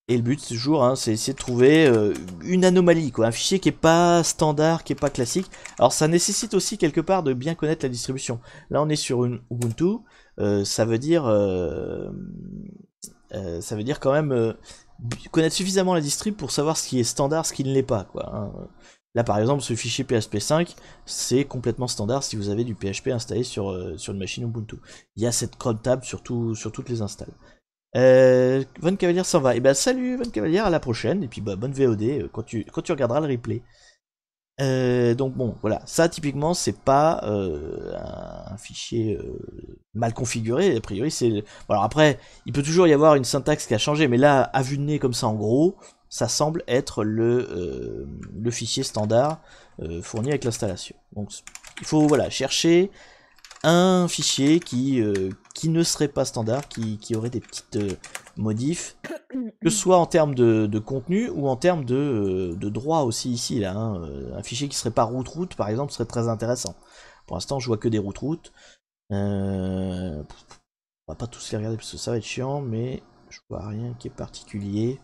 Et le but toujours hein, c'est essayer de trouver une anomalie, quoi, un fichier qui est pas standard, qui est pas classique. Alors ça nécessite aussi quelque part de bien connaître la distribution. Là on est sur une Ubuntu, ça veut dire quand même connaître suffisamment la distrib pour savoir ce qui est standard, ce qui ne l'est pas, quoi. Hein. Là par exemple ce fichier PHP5 c'est complètement standard si vous avez du PHP installé sur une machine Ubuntu. Il y a cette cron tab sur toutes les installs. Von Cavalier s'en va. Et ben salut Von Cavalier, à la prochaine et puis bah bonne VOD quand tu regarderas le replay. Donc bon, voilà, ça typiquement c'est pas un fichier mal configuré, a priori c'est... Bon, alors après, il peut toujours y avoir une syntaxe qui a changé, mais là, à vue de nez comme ça en gros, ça semble être le fichier standard fourni avec l'installation. Donc il faut voilà, chercher un fichier qui ne serait pas standard, qui aurait des petites modifs, que ce soit en termes de contenu ou en termes de droit aussi ici là. Hein. Un fichier qui serait pas route par exemple serait très intéressant. Pour l'instant je vois que des route. On va pas tous les regarder parce que ça va être chiant, mais je vois rien qui est particulier.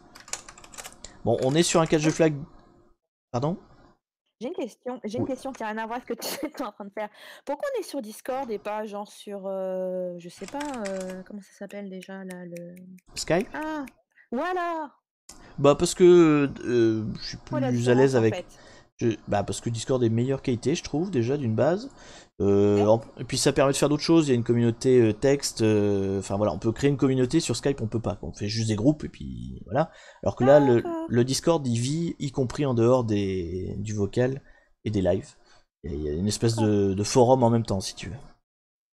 Bon, on est sur un cache de flag. Pardon? J'ai une question qui n'a rien à voir avec ce que tu es en train de faire. Pourquoi on est sur Discord et pas genre sur, je sais pas, comment ça s'appelle déjà là, le... Skype? Ah, voilà. Bah parce que je suis Quoi la plus à l'aise différence en avec... fait? Bah parce que Discord est meilleure qualité, je trouve, déjà d'une base. Et puis ça permet de faire d'autres choses, il y a une communauté texte, enfin voilà, on peut créer une communauté sur Skype, on peut pas, on fait juste des groupes et puis voilà. Alors que là, le Discord il vit y compris en dehors du vocal et des lives. Et il y a une espèce de forum en même temps si tu veux.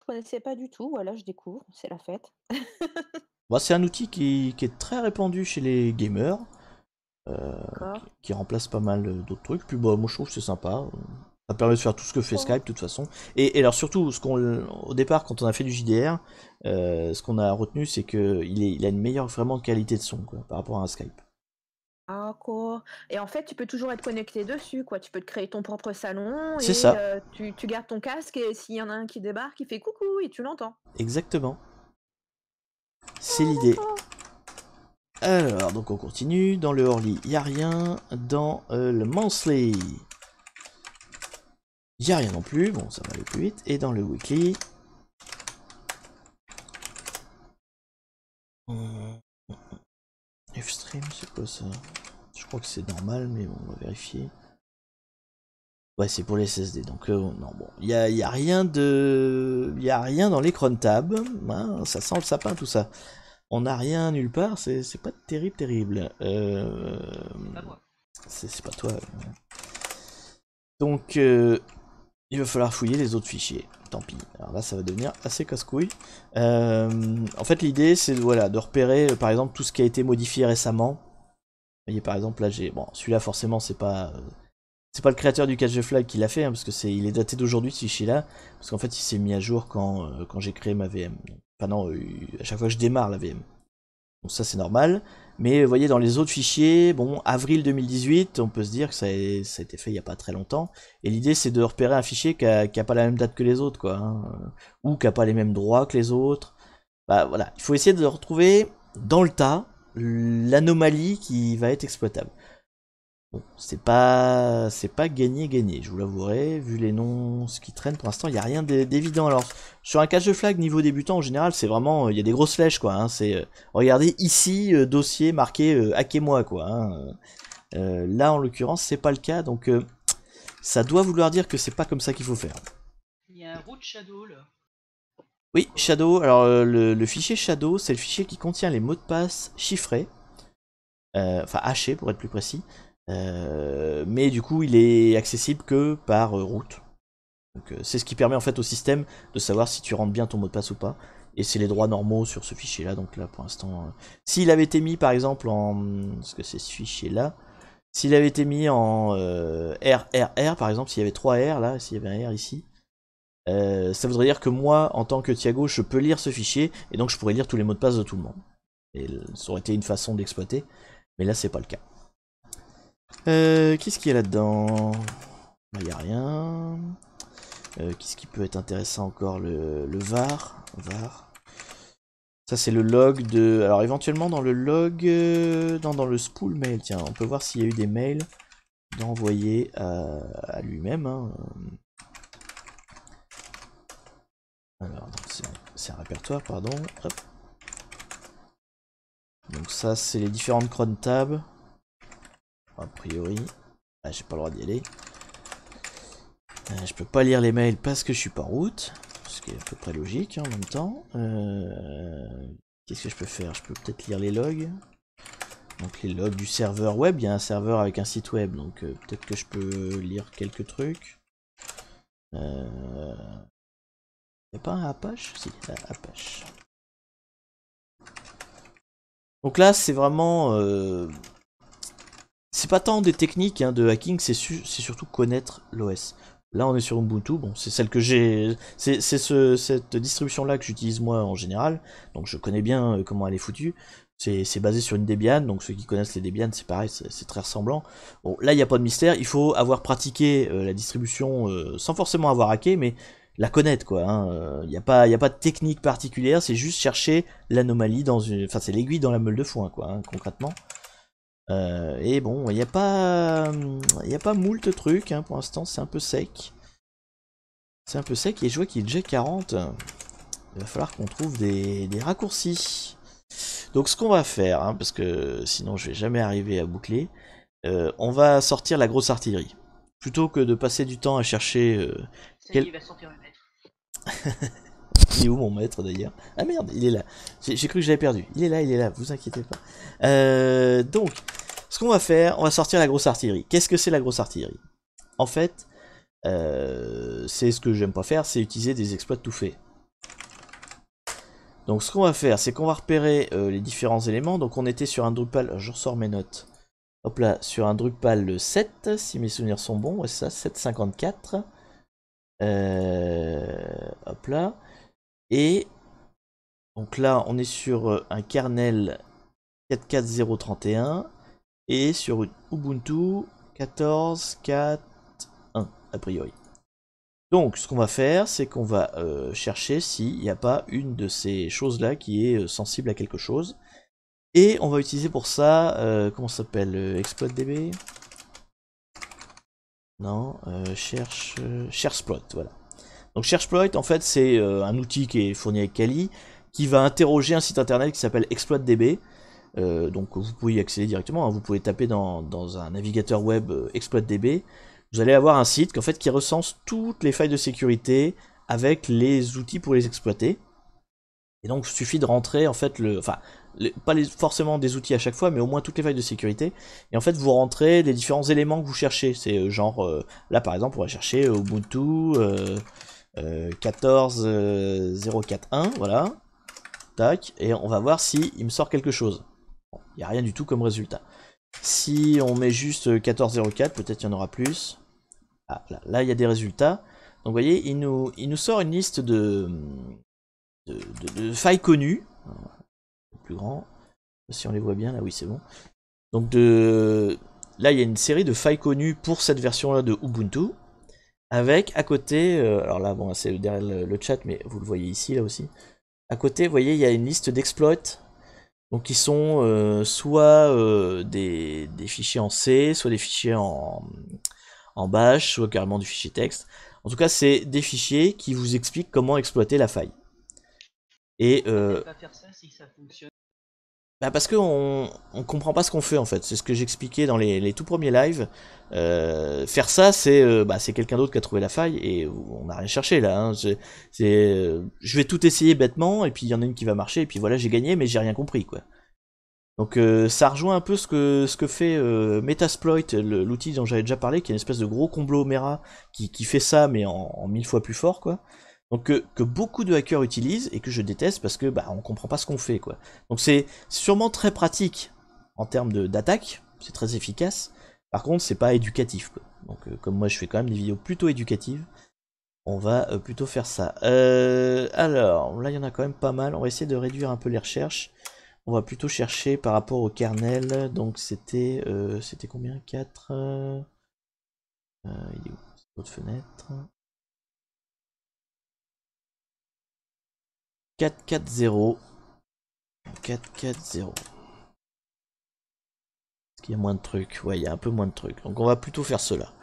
Je connaissais pas du tout, voilà, je découvre, c'est la fête. Bah, c'est un outil qui est très répandu chez les gamers, qui remplace pas mal d'autres trucs. Puis bah, moi je trouve que c'est sympa. Ça permet de faire tout ce que fait Skype de toute façon. Et alors surtout, au départ, quand on a fait du JDR, ce qu'on a retenu, c'est qu'il a une meilleure vraiment qualité de son quoi, par rapport à un Skype. Ah quoi. Et en fait, tu peux toujours être connecté dessus, quoi. Tu peux te créer ton propre salon C'est et ça. tu gardes ton casque et s'il y en a un qui débarque, il fait coucou et tu l'entends. Exactement. C'est l'idée. Alors, donc on continue. Dans le Orly, il n'y a rien. Dans le Monthly, il n'y a rien non plus. Bon, ça va aller plus vite. Et dans le Weekly... F-Stream, c'est quoi ça? Je crois que c'est normal, mais bon, on va vérifier. Ouais, c'est pour les SSD, donc non, bon, il y a rien dans les cron tabs, hein, ça sent le sapin tout ça. On n'a rien nulle part, c'est pas terrible. C'est pas toi. Donc, il va falloir fouiller les autres fichiers. Tant pis. Alors là, ça va devenir assez casse-couille. En fait, l'idée, c'est voilà, de repérer, par exemple, tout ce qui a été modifié récemment. Vous voyez, par exemple, là, j'ai... Bon, celui-là, forcément, c'est pas le créateur du cache de flag qui l'a fait, hein, parce que il est daté d'aujourd'hui, ce fichier-là. Parce qu'en fait, il s'est mis à jour quand j'ai créé ma VM. Enfin non, à chaque fois que je démarre la VM. Donc ça, c'est normal. Mais vous voyez, dans les autres fichiers, bon, avril 2018, on peut se dire que ça a été fait il n'y a pas très longtemps. Et l'idée, c'est de repérer un fichier qui a pas la même date que les autres, quoi. Hein, ou qui a pas les mêmes droits que les autres. Bah voilà, il faut essayer de retrouver dans le tas l'anomalie qui va être exploitable. Bon, c'est pas gagné, je vous l'avouerai, vu les noms, ce qui traîne pour l'instant, il n'y a rien d'évident. Alors, sur un cache de flag niveau débutant, en général, c'est vraiment, il y a des grosses flèches, quoi, hein, c'est, regardez, ici, dossier marqué, hackez-moi, quoi, hein. Là, en l'occurrence, c'est pas le cas, donc, ça doit vouloir dire que c'est pas comme ça qu'il faut faire. Il y a un root shadow, là. Oui, Shadow, alors, le fichier Shadow, c'est le fichier qui contient les mots de passe chiffrés, enfin, hachés, pour être plus précis. Mais du coup il est accessible que par route. Donc c'est ce qui permet en fait au système de savoir si tu rentres bien ton mot de passe ou pas. Et c'est les droits normaux sur ce fichier là, donc là pour l'instant... S'il avait été mis par exemple en... Parce que c'est ce fichier là. S'il avait été mis en RRR par exemple, s'il y avait 3 R là, s'il y avait un R ici, ça voudrait dire que moi en tant que Thiago je peux lire ce fichier et donc je pourrais lire tous les mots de passe de tout le monde. Et ça aurait été une façon d'exploiter, mais là c'est pas le cas. Qu'est-ce qu'il y a là-dedans? Il n'y a rien. Qu'est-ce qui peut être intéressant encore? Le var. Ça c'est le log de... Alors éventuellement dans le log... dans le spool mail, tiens, on peut voir s'il y a eu des mails d'envoyer à lui-même. Hein. Alors, c'est un répertoire, pardon. Hop. Donc ça c'est les différentes cron tabs. A priori, ah, j'ai pas le droit d'y aller. Je peux pas lire les mails parce que je suis pas en route, ce qui est à peu près logique hein, en même temps. Qu'est-ce que je peux faire? Je peux peut-être lire les logs. Donc les logs du serveur web, il y a un serveur avec un site web, donc peut-être que je peux lire quelques trucs. Il n'y a pas un Apache? Si, Apache. Donc là c'est vraiment... c'est pas tant des techniques hein, de hacking, c'est surtout connaître l'OS. Là on est sur Ubuntu, bon c'est celle que j'ai, c'est cette distribution là que j'utilise moi en général, donc je connais bien comment elle est foutue. C'est basé sur une Debian, donc ceux qui connaissent les Debian c'est pareil, c'est très ressemblant. Bon là il n'y a pas de mystère, il faut avoir pratiqué la distribution sans forcément avoir hacké, mais la connaître quoi. Il n'y a pas de technique particulière, c'est juste chercher l'anomalie dans une, enfin c'est l'aiguille dans la meule de foin quoi, hein, concrètement. Et bon, il n'y a pas moult trucs hein, pour l'instant, c'est un peu sec. C'est un peu sec et je vois qu'il est déjà 40. Il va falloir qu'on trouve des raccourcis. Donc ce qu'on va faire, hein, parce que sinon je vais jamais arriver à boucler, on va sortir la grosse artillerie. Plutôt que de passer du temps à chercher... Il va sortir le maître. Il est où mon maître d'ailleurs? Ah merde, il est là. J'ai cru que j'avais perdu. Il est là, vous inquiétez pas. Donc, ce qu'on va faire, on va sortir la grosse artillerie. Qu'est-ce que c'est la grosse artillerie? En fait, c'est ce que j'aime pas faire, c'est utiliser des exploits tout faits. Donc ce qu'on va faire, c'est qu'on va repérer les différents éléments. Donc on était sur un Drupal, je ressors mes notes. Hop là, sur un Drupal 7, si mes souvenirs sont bons, ouais c'est ça, 7.54. Hop là. Et donc là, on est sur un kernel 4.4.0.31 et sur une Ubuntu 14.4.1 a priori. Donc, ce qu'on va faire, c'est qu'on va chercher s'il n'y a pas une de ces choses-là qui est sensible à quelque chose. Et on va utiliser pour ça, comment ça s'appelle, ExploitDB? Non, ShareSploit, voilà. Donc ShareSploit, en fait, c'est un outil qui est fourni avec Kali, qui va interroger un site internet qui s'appelle ExploitDB. Donc vous pouvez y accéder directement, hein. Vous pouvez taper dans un navigateur web ExploitDB. Vous allez avoir un site qui recense toutes les failles de sécurité avec les outils pour les exploiter. Et donc il suffit de rentrer en fait pas forcément des outils à chaque fois, mais au moins toutes les failles de sécurité. Et en fait vous rentrez les différents éléments que vous cherchez. C'est genre là par exemple on va chercher Ubuntu 14.0.4.1, voilà. Tac, et on va voir si il me sort quelque chose. Bon, il n'y a rien du tout comme résultat. Si on met juste 14.04, peut-être il y en aura plus. Ah, là il y a des résultats. Donc vous voyez, il nous sort une liste de failles connues. Plus grand. Si on les voit bien, là, oui, c'est bon. Donc là, il y a une série de failles connues pour cette version-là de Ubuntu. Avec, à côté, alors là, bon, c'est derrière le chat, mais vous le voyez ici, là aussi. À côté, vous voyez, il y a une liste d'exploits. Donc, qui sont soit des fichiers en C, soit des fichiers en bash, soit carrément du fichier texte. En tout cas, c'est des fichiers qui vous expliquent comment exploiter la faille. Et Pas faire ça si ça fonctionne. bah parce qu'on comprend pas ce qu'on fait en fait. C'est ce que j'expliquais dans les tout premiers lives. Faire ça, c'est quelqu'un d'autre qui a trouvé la faille et on n'a rien cherché là. Hein. Je vais tout essayer bêtement et puis il y en a une qui va marcher et puis voilà, j'ai gagné mais j'ai rien compris quoi. Donc ça rejoint un peu ce que fait Metasploit, l'outil dont j'avais déjà parlé, qui est une espèce de gros conglomérat qui fait ça mais en 1000 fois plus fort quoi. Donc que beaucoup de hackers utilisent et que je déteste parce que bah on comprend pas ce qu'on fait quoi. Donc c'est sûrement très pratique en termes d'attaque, c'est très efficace. Par contre c'est pas éducatif quoi. Donc comme moi je fais quand même des vidéos plutôt éducatives, on va plutôt faire ça. Alors là il y en a quand même pas mal. On va essayer de réduire un peu les recherches. On va plutôt chercher par rapport au kernel. Donc c'était combien 4 il est où votre fenêtre 4-4-0. 4-4-0. Est-ce qu'il y a moins de trucs? Ouais, il y a un peu moins de trucs. Donc on va plutôt faire cela.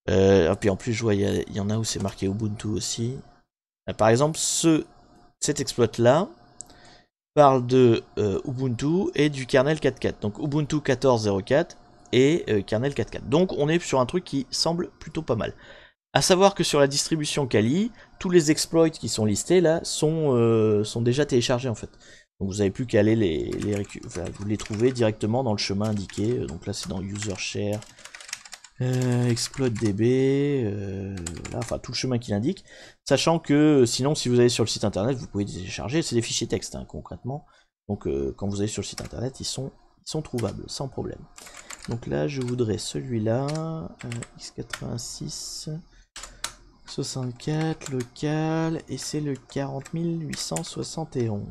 Et puis en plus, je vois, il y en a où c'est marqué Ubuntu aussi. Par exemple, cet exploit-là parle de Ubuntu et du kernel 4.4. Donc Ubuntu 14.04 et kernel 4.4. Donc on est sur un truc qui semble plutôt pas mal. A savoir que sur la distribution Kali, tous les exploits qui sont listés là sont déjà téléchargés en fait. Donc vous n'avez plus qu'à aller vous les trouver directement dans le chemin indiqué. Donc là c'est dans User Share, ExploitDB, là, enfin tout le chemin qu'il indique. Sachant que sinon si vous allez sur le site internet, vous pouvez les télécharger, c'est des fichiers texte hein, concrètement. Donc quand vous allez sur le site internet, ils sont trouvables sans problème. Donc là je voudrais celui-là, x86. 64, local, et c'est le 40871.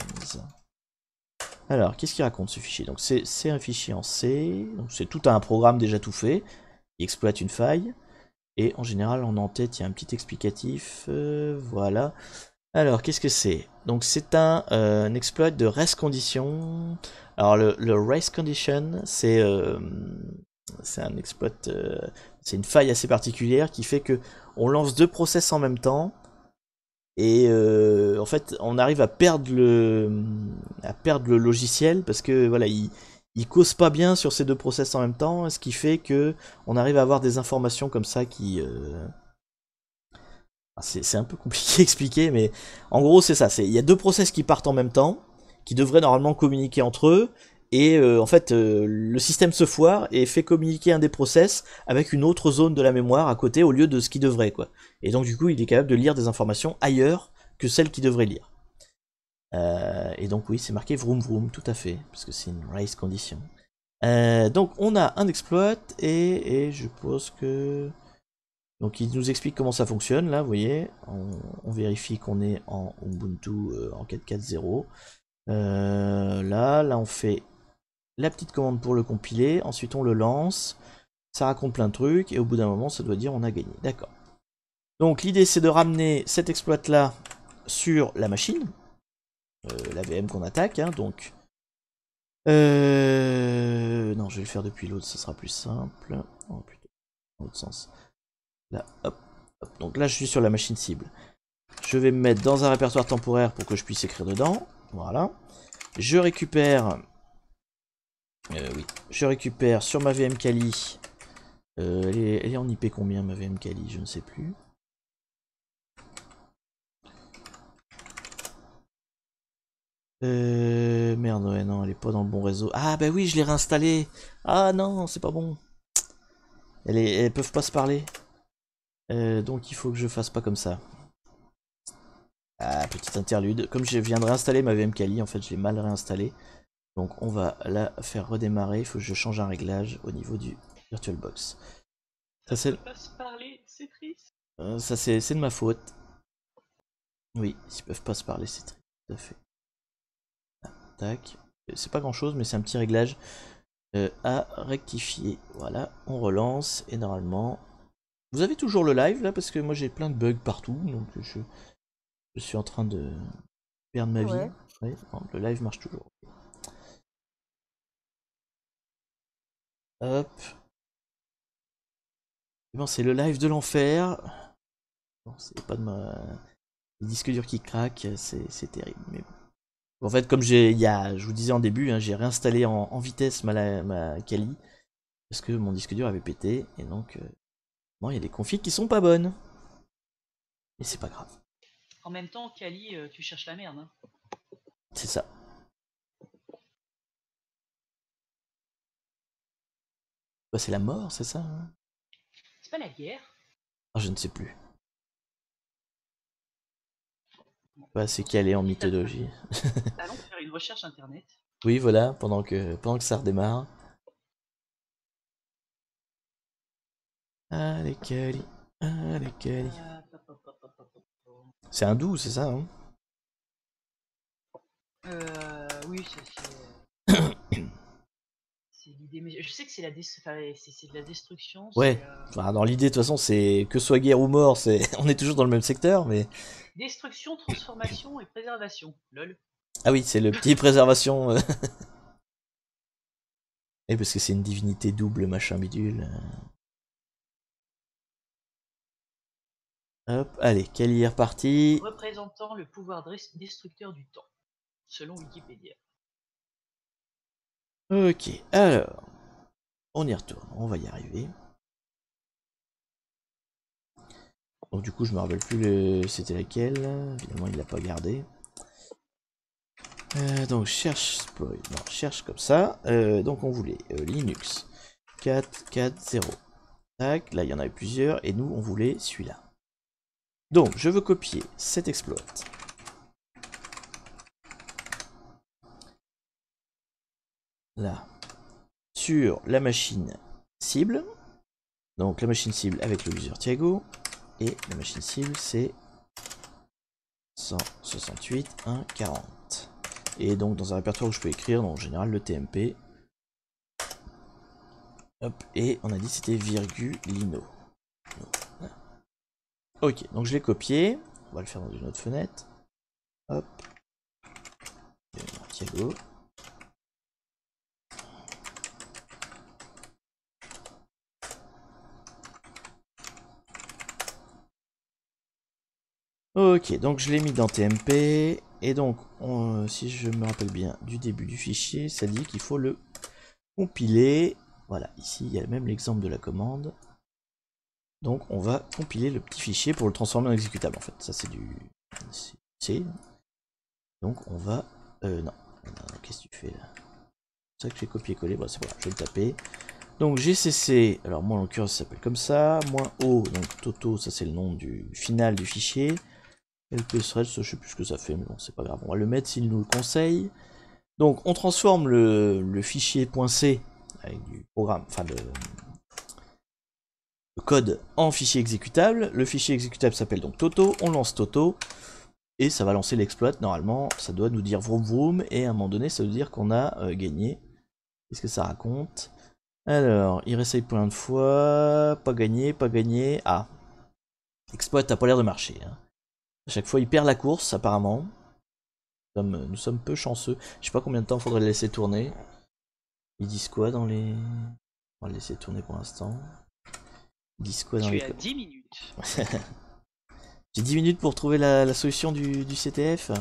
Alors, qu'est-ce qu'il raconte ce fichier? Donc c'est un fichier en C, donc c'est tout un programme déjà tout fait, qui exploite une faille, et en général en en-tête il y a un petit explicatif, voilà. Alors, qu'est-ce que c'est? Donc c'est un exploit de race condition. Alors le race condition, c'est un exploit, c'est une faille assez particulière qui fait que on lance deux process en même temps et en fait on arrive à perdre le logiciel parce que voilà il cause pas bien sur ces deux process en même temps, ce qui fait que on arrive à avoir des informations comme ça qui c'est un peu compliqué à expliquer mais en gros c'est ça, il y a deux process qui partent en même temps qui devraient normalement communiquer entre eux. Et en fait, le système se foire et fait communiquer un des process avec une autre zone de la mémoire à côté au lieu de ce qu'il devrait, quoi. Et donc du coup, il est capable de lire des informations ailleurs que celles qu'il devrait lire. Et donc oui, c'est marqué vroom vroom, tout à fait, parce que c'est une race condition. Donc on a un exploit et je pense que... Donc il nous explique comment ça fonctionne, là, vous voyez. On vérifie qu'on est en Ubuntu en 4.4.0. Là on fait la petite commande pour le compiler, ensuite on le lance, ça raconte plein de trucs, et au bout d'un moment ça doit dire on a gagné, d'accord. Donc l'idée c'est de ramener cet exploit là sur la machine, la VM qu'on attaque, hein, donc... non, je vais le faire depuis l'autre, ça sera plus simple. Oh, plutôt dans l'autre sens. Là, hop, hop. Donc là je suis sur la machine cible. Je vais me mettre dans un répertoire temporaire pour que je puisse écrire dedans, voilà. Je récupère... oui, je récupère sur ma VM Kali. Elle est en IP combien ma VM Kali? Je ne sais plus. Merde, ouais, non, elle est pas dans le bon réseau. Ah bah oui, je l'ai réinstallée. Ah non, c'est pas bon. Elles peuvent pas se parler. Donc il faut que je fasse pas comme ça. Ah, petite interlude. Comme je viens de réinstaller ma VM Kali, en fait je l'ai mal réinstallée. Donc on va la faire redémarrer. Il faut que je change un réglage au niveau du VirtualBox. Ça c'est triste. ça c'est de ma faute. Oui, ils peuvent pas se parler, c'est triste, tout à fait. Ah, tac. C'est pas grand chose, mais c'est un petit réglage à rectifier. Voilà, on relance et normalement... Vous avez toujours le live là, parce que moi j'ai plein de bugs partout, donc je suis en train de perdre ma vie. Ouais. Ouais, non, le live marche toujours. Hop. Bon, c'est le live de l'enfer. Bon, c'est pas de ma... Les disques durs qui craquent, c'est terrible. Mais bon. En fait, comme je vous disais en début, hein, j'ai réinstallé en vitesse ma Kali, parce que mon disque dur avait pété, et donc bon, il y a des configs qui sont pas bonnes. Mais c'est pas grave. En même temps, Kali, tu cherches la merde. Hein. C'est ça. Bah, c'est la mort, c'est ça hein. C'est pas la guerre. Ah, je ne sais plus. Bah, c'est calé en mythologie. Allons faire une recherche internet. Oui, voilà, pendant que ça redémarre. Allez, Kali. Allez, Kali. C'est hindou, c'est ça hein. Oui, c'est l'idée. Mais je sais que c'est de la destruction. Ouais, enfin, dans l'idée, de toute façon, c'est que ce soit guerre ou mort, on est toujours dans le même secteur, mais... Destruction, transformation et préservation. Lol. Ah oui, c'est le petit préservation. Et parce que c'est une divinité double, machin bidule. Hop, allez, Kali est reparti. Représentant le pouvoir destructeur du temps, selon Wikipédia. Ok, alors... On y retourne, on va y arriver. Donc du coup, je me rappelle plus c'était laquelle. Évidemment, il l'a pas gardé. Donc cherche exploit, non, cherche comme ça. Donc on voulait Linux 4.4.0. Tac, là il y en avait plusieurs et nous on voulait celui-là. Donc je veux copier cet exploit. Là, sur la machine cible. Donc la machine cible avec le user Thiago. Et la machine cible c'est 168.1.40. Et donc dans un répertoire où je peux écrire, donc, en général le TMP. Hop, et on a dit c'était virgulino. Voilà. Ok, donc je l'ai copié. On va le faire dans une autre fenêtre. Hop. Thiago. Ok, donc je l'ai mis dans TMP. Et donc, si je me rappelle bien du début du fichier, ça dit qu'il faut le compiler. Voilà, ici il y a même l'exemple de la commande. Donc on va compiler le petit fichier pour le transformer en exécutable en fait. Ça c'est du C. Donc on va... non. Qu'est-ce que tu fais là? C'est ça que j'ai copié-collé. Bon c'est pas grave, je vais le taper. Donc GCC, alors moi en l'occurrence ça s'appelle comme ça. -O, donc Toto, ça c'est le nom du final du fichier. LPSRED, je sais plus ce que ça fait, mais bon c'est pas grave. On va le mettre s'il nous le conseille. Donc on transforme le fichier .c avec du programme, enfin le code en fichier exécutable. Le fichier exécutable s'appelle donc Toto. On lance Toto et ça va lancer l'exploit. Normalement, ça doit nous dire vroom vroom et à un moment donné, ça veut dire qu'on a gagné. Qu'est-ce que ça raconte? Alors, il réessaye plein de fois. Pas gagné, pas gagné. Ah, exploit n'a pas l'air de marcher. Hein. À chaque fois, il perd la course apparemment. Nous sommes peu chanceux. Je sais pas combien de temps faudrait le laisser tourner. Ils disent quoi dans les... On va le laisser tourner pour l'instant. Ils disent quoi dans les... Tu es à 10 minutes. J'ai 10 minutes pour trouver la solution du CTF.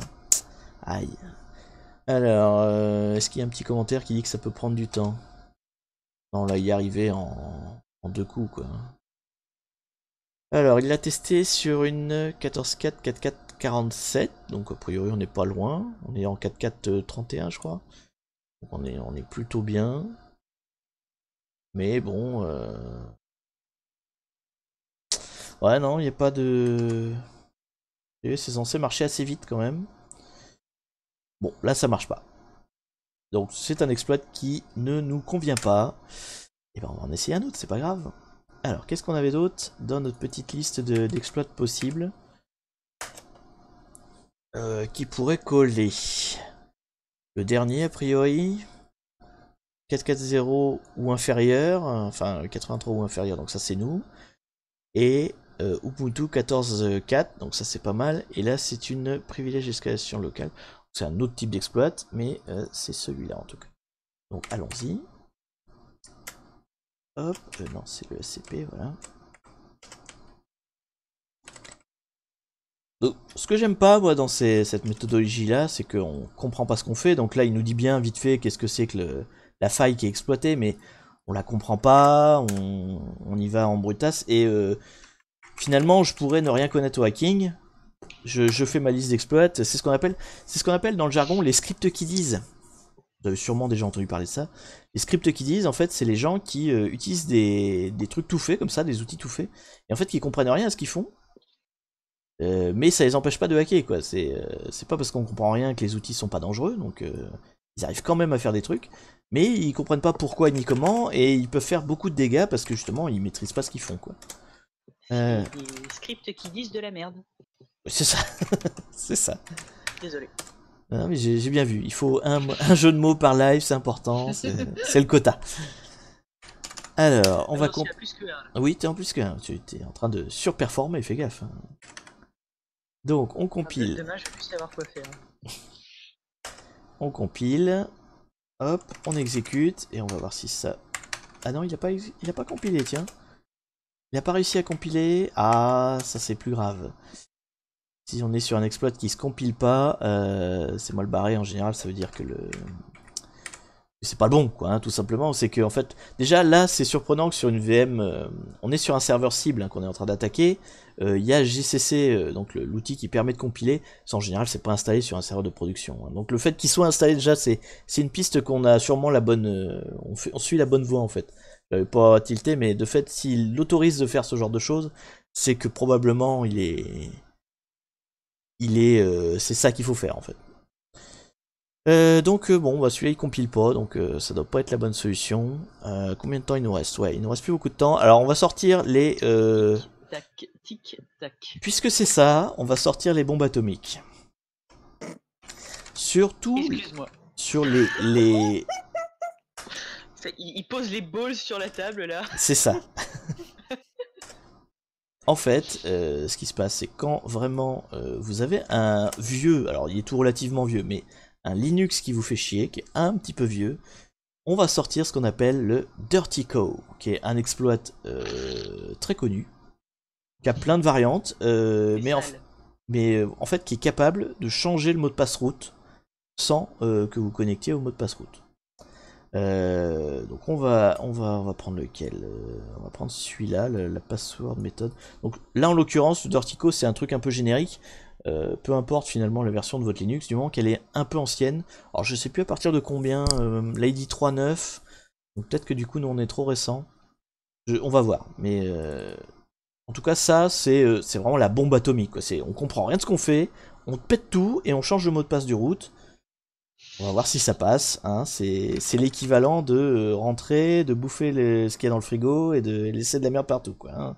Aïe. Alors, est-ce qu'il y a un petit commentaire qui dit que ça peut prendre du temps? Non, là, il y arrivait en 2 coups, quoi. Alors, il l'a testé sur une 14.4, 4.4, 47. Donc, a priori, on n'est pas loin. On est en 4.4, 31, je crois. Donc, on est plutôt bien. Mais bon... Ouais, non, il n'y a pas de... C'est censé marcher assez vite, quand même. Bon, là, ça marche pas. Donc, c'est un exploit qui ne nous convient pas. Et ben, on va en essayer un autre, c'est pas grave. Alors, qu'est-ce qu'on avait d'autre dans notre petite liste d'exploits possibles qui pourrait coller? Le dernier, a priori, 440 ou inférieur, enfin 83 ou inférieur, donc ça c'est nous. Et Ubuntu 14.4, donc ça c'est pas mal. Et là c'est une privilège d'escalation locale. C'est un autre type d'exploit, mais c'est celui-là en tout cas. Donc allons-y. Hop, non c'est le SCP, voilà. Donc, ce que j'aime pas moi dans cette méthodologie là, c'est qu'on comprend pas ce qu'on fait. Donc là il nous dit bien vite fait qu'est-ce que c'est que la faille qui est exploitée, mais on la comprend pas, on y va en brutasse, et finalement je pourrais ne rien connaître au hacking. Je fais ma liste d'exploits, c'est ce qu'on appelle dans le jargon les scripts kiddies. Vous avez sûrement déjà entendu parler de ça. Les scripts kiddies, en fait, c'est les gens qui utilisent des trucs tout faits, comme ça, des outils tout faits, et en fait qui comprennent rien à ce qu'ils font. Mais ça les empêche pas de hacker, quoi. C'est pas parce qu'on comprend rien que les outils sont pas dangereux, donc ils arrivent quand même à faire des trucs, mais ils comprennent pas pourquoi ni comment, et ils peuvent faire beaucoup de dégâts parce que justement ils maîtrisent pas ce qu'ils font, quoi. C'est des scripts qui disent de la merde. C'est ça, c'est ça. Désolé. Non, mais j'ai bien vu, il faut un jeu de mots par live, c'est important, c'est le quota. Alors, on va compiler. Plus que un. Oui, t'es en plus qu'un, tu es en train de surperformer, fais gaffe. Donc, on compile. Demain, je vais plus savoir quoi faire. On compile. Hop, on exécute. Et on va voir si ça... Ah non, il a pas compilé, tiens. Il a pas réussi à compiler. Ah, ça c'est plus grave. Si on est sur un exploit qui se compile pas, c'est mal barré en général, ça veut dire que c'est pas le bon, quoi, hein, tout simplement. C'est que, en fait, déjà là, c'est surprenant que sur une VM, on est sur un serveur cible, hein, qu'on est en train d'attaquer. Il y a GCC, donc l'outil qui permet de compiler. Ça, en général, c'est pas installé sur un serveur de production, hein. Donc le fait qu'il soit installé déjà, c'est une piste qu'on a sûrement la bonne. On suit la bonne voie, en fait. J'avais pas tilté, mais de fait, s'il autorise de faire ce genre de choses, c'est que probablement c'est ça qu'il faut faire, en fait. Donc bon, bah, celui-là il compile pas, donc ça doit pas être la bonne solution. Combien de temps il nous reste? Ouais, il nous reste plus beaucoup de temps. Alors on va sortir les... Tac, tic, tac. Puisque c'est ça, on va sortir les bombes atomiques. Surtout Excuse-moi. sur les... Il pose les balls sur la table là. C'est ça. En fait, ce qui se passe, c'est quand vraiment vous avez un vieux, alors il est tout relativement vieux, mais un Linux qui vous fait chier, qui est un petit peu vieux, on va sortir ce qu'on appelle le Dirty Co, qui est un exploit très connu, qui a plein de variantes, mais en fait qui est capable de changer le mot de passe route sans que vous connectiez au mot de passe route. Donc on va prendre lequel, on va prendre celui-là, la password méthode. Donc là en l'occurrence, le Dirty Co c'est un truc un peu générique. Peu importe finalement la version de votre Linux, du moment qu'elle est un peu ancienne. Alors je sais plus à partir de combien, l'ID 3.9, donc peut-être que du coup nous on est trop récent. On va voir, mais en tout cas ça c'est vraiment la bombe atomique, quoi. On comprend rien de ce qu'on fait, on pète tout et on change le mot de passe du route. On va voir si ça passe, hein. C'est l'équivalent de rentrer, de bouffer ce qu'il y a dans le frigo et de laisser de la merde partout, quoi, hein.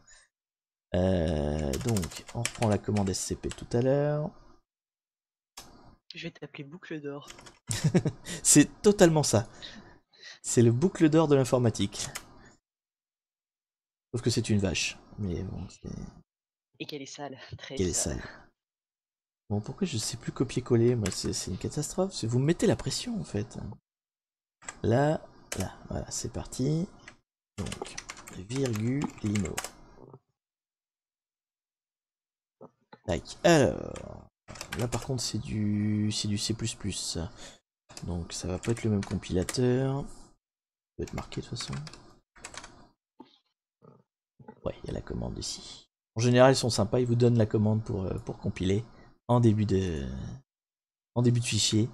Donc, on reprend la commande SCP tout à l'heure. Je vais t'appeler boucle d'or. C'est totalement ça. C'est le boucle d'or de l'informatique. Sauf que c'est une vache. Mais bon, et qu'elle est sale, très qu'elle est sale. Bon, pourquoi je sais plus copier-coller? Moi, c'est une catastrophe. Vous me mettez la pression, en fait. Là, voilà, c'est parti. Donc, virgule, limo. Tac, alors, là par contre c'est du C++, donc ça va pas être le même compilateur, ça peut être marqué de toute façon. Ouais, il y a la commande ici. En général ils sont sympas, ils vous donnent la commande pour compiler en début de fichier.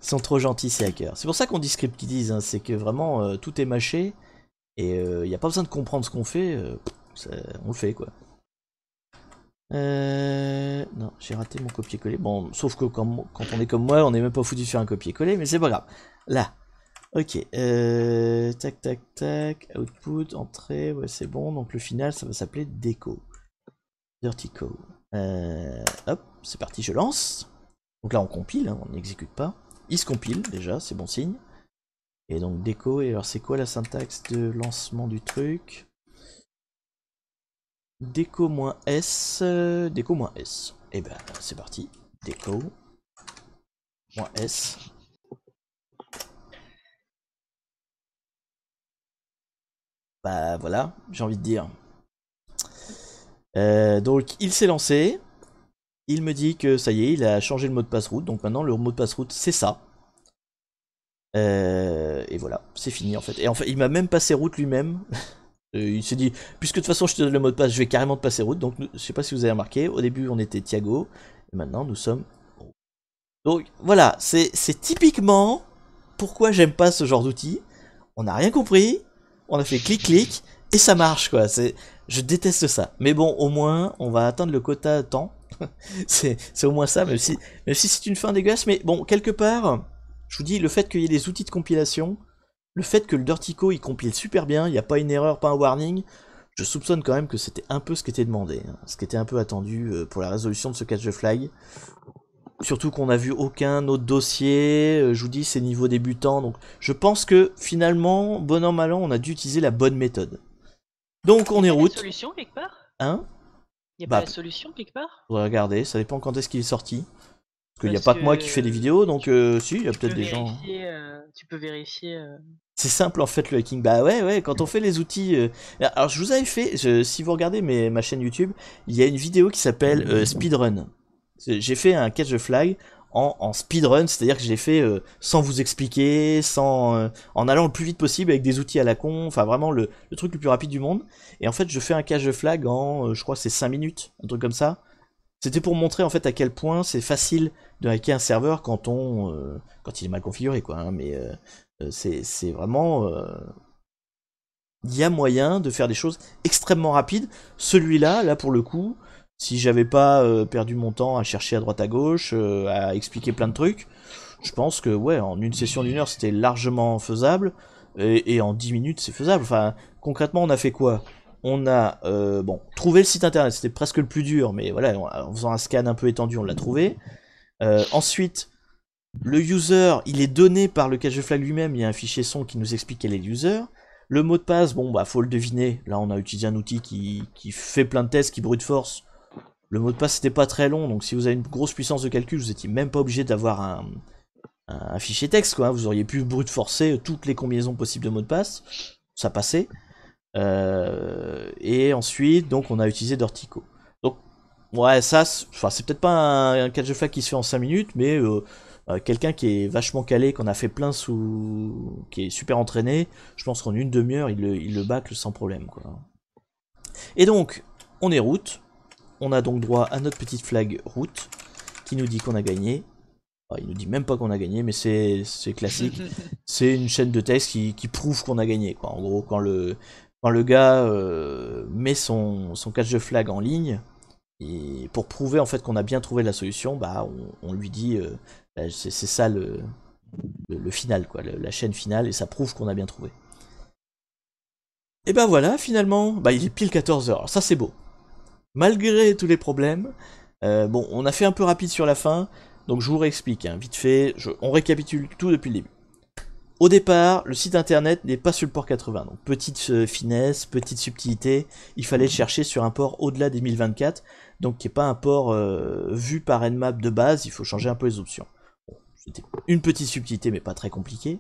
Ils sont trop gentils ces hackers. C'est pour ça qu'on dit script kiddies, hein, c'est que vraiment tout est mâché et il n'y a pas besoin de comprendre ce qu'on fait, on le fait, quoi. Non, j'ai raté mon copier-coller. Bon, sauf que quand on est comme moi, on n'est même pas foutu de faire un copier-coller, mais c'est pas grave. Là, ok. Tac, tac, tac. Output, entrée, ouais, c'est bon. Donc le final, ça va s'appeler Deco. Dirty Co. Hop, c'est parti, je lance. Donc là, on compile, hein, on n'exécute pas. il se compile déjà, c'est bon signe. Et donc déco, et alors c'est quoi la syntaxe de lancement du truc? Déco-S, déco-S. Et ben c'est parti, déco-S. Bah voilà, j'ai envie de dire. Donc il s'est lancé, il me dit que ça y est, il a changé le mot de passe route, donc maintenant le mot de passe route c'est ça. Et voilà, c'est fini en fait. Et en fait, il m'a même passé route lui-même. Il s'est dit, puisque de toute façon je te donne le mot de passe, je vais carrément te passer route. Donc je sais pas si vous avez remarqué, au début on était Thiago, et maintenant nous sommes... Donc voilà, c'est typiquement pourquoi j'aime pas ce genre d'outil. On n'a rien compris, on a fait clic-clic, et ça marche quoi. Je déteste ça. Mais bon, au moins, on va atteindre le quota temps. c'est au moins ça, même si c'est une fin dégueulasse. Mais bon, quelque part, je vous dis, le fait qu'il y ait des outils de compilation, le fait que le Dirtico il compile super bien, il n'y a pas une erreur, pas un warning, je soupçonne quand même que c'était un peu ce qui était demandé, hein, ce qui était un peu attendu pour la résolution de ce catch the flag. Surtout qu'on n'a vu aucun autre dossier, je vous dis c'est niveau débutant, donc je pense que finalement, bon an mal an, on a dû utiliser la bonne méthode. Donc on est route. Il y a la solution quelque part? Hein? Il n'y a pas la solution quelque part? On va regarder, ça dépend quand est-ce qu'il est sorti. Parce qu'il n'y a pas que moi qui fais des vidéos, donc si, il y a peut-être des gens... Tu peux vérifier... C'est simple en fait le hacking, bah ouais, quand on fait les outils... Alors je vous avais fait, si vous regardez ma chaîne YouTube, il y a une vidéo qui s'appelle Speedrun. J'ai fait un catch the flag en speedrun, c'est-à-dire que j'ai fait sans vous expliquer, en allant le plus vite possible avec des outils à la con, enfin vraiment le truc le plus rapide du monde. Et en fait je fais un catch the flag en, je crois c'est 5 minutes, un truc comme ça. C'était pour montrer en fait à quel point c'est facile de hacker un serveur quand il est mal configuré quoi, hein, mais c'est vraiment... il y a moyen de faire des choses extrêmement rapides. Celui-là, là pour le coup, si j'avais pas perdu mon temps à chercher à droite à gauche, à expliquer plein de trucs, je pense que ouais, en une session d'1 heure c'était largement faisable, et en 10 minutes c'est faisable. Enfin, concrètement on a fait quoi? On a trouvé le site internet, c'était presque le plus dur, mais voilà, en faisant un scan un peu étendu on l'a trouvé. Ensuite, le user, il est donné par le cache flag lui-même, il y a un fichier son qui nous explique quel est le user. Le mot de passe, bon bah faut le deviner, là on a utilisé un outil qui fait plein de tests, qui brute force. Le mot de passe c'était pas très long, donc si vous avez une grosse puissance de calcul, vous étiez même pas obligé d'avoir un fichier texte quoi, vous auriez pu brute forcer toutes les combinaisons possibles de mots de passe, ça passait. Et ensuite, donc on a utilisé Dirtico. Donc ouais, ça, c'est peut-être pas un catch flag qui se fait en 5 minutes, mais quelqu'un qui est vachement calé, qu'on a fait plein qui est super entraîné, je pense qu'en une demi-heure, il le bâcle sans problème, quoi. Et donc, on est route, on a donc droit à notre petite flag route, qui nous dit qu'on a gagné. Il nous dit même pas qu'on a gagné, mais c'est classique. C'est une chaîne de texte qui prouve qu'on a gagné, quoi. En gros, quand le gars met son catch de flag en ligne, et pour prouver en fait qu'on a bien trouvé la solution, bah on lui dit c'est ça le final, quoi, la chaîne finale, et ça prouve qu'on a bien trouvé. Et ben voilà, finalement, bah il est pile 14h, alors ça c'est beau. Malgré tous les problèmes, bon, on a fait un peu rapide sur la fin, donc je vous réexplique, hein, vite fait, on récapitule tout depuis le début. Au départ, le site internet n'est pas sur le port 80, donc petite finesse, petite subtilité, il fallait le chercher sur un port au-delà des 1024, donc qui n'est pas un port vu par Nmap de base, il faut changer un peu les options. Bon, c'était une petite subtilité, mais pas très compliquée.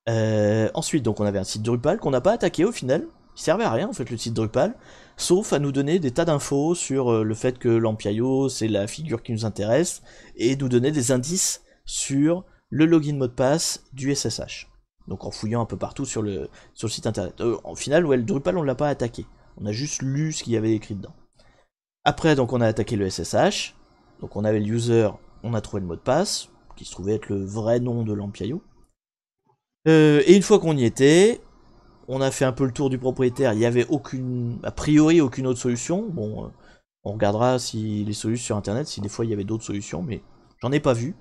Ensuite, donc on avait un site Drupal qu'on n'a pas attaqué au final, il servait à rien en fait le site Drupal, sauf à nous donner des tas d'infos sur le fait que l'Ampiaio c'est la figure qui nous intéresse, et nous donner des indices sur le login mot de passe du SSH. Donc en fouillant un peu partout sur le site internet. Au final, ouais, le Drupal on l'a pas attaqué, on a juste lu ce qu'il y avait écrit dedans. Après donc on a attaqué le SSH, donc on avait le user, on a trouvé le mot de passe, qui se trouvait être le vrai nom de l'Ampiaio. Et une fois qu'on y était, on a fait un peu le tour du propriétaire, il n'y avait a priori aucune autre solution. Bon, on regardera si les solutions sur internet, si des fois il y avait d'autres solutions, mais j'en ai pas vu.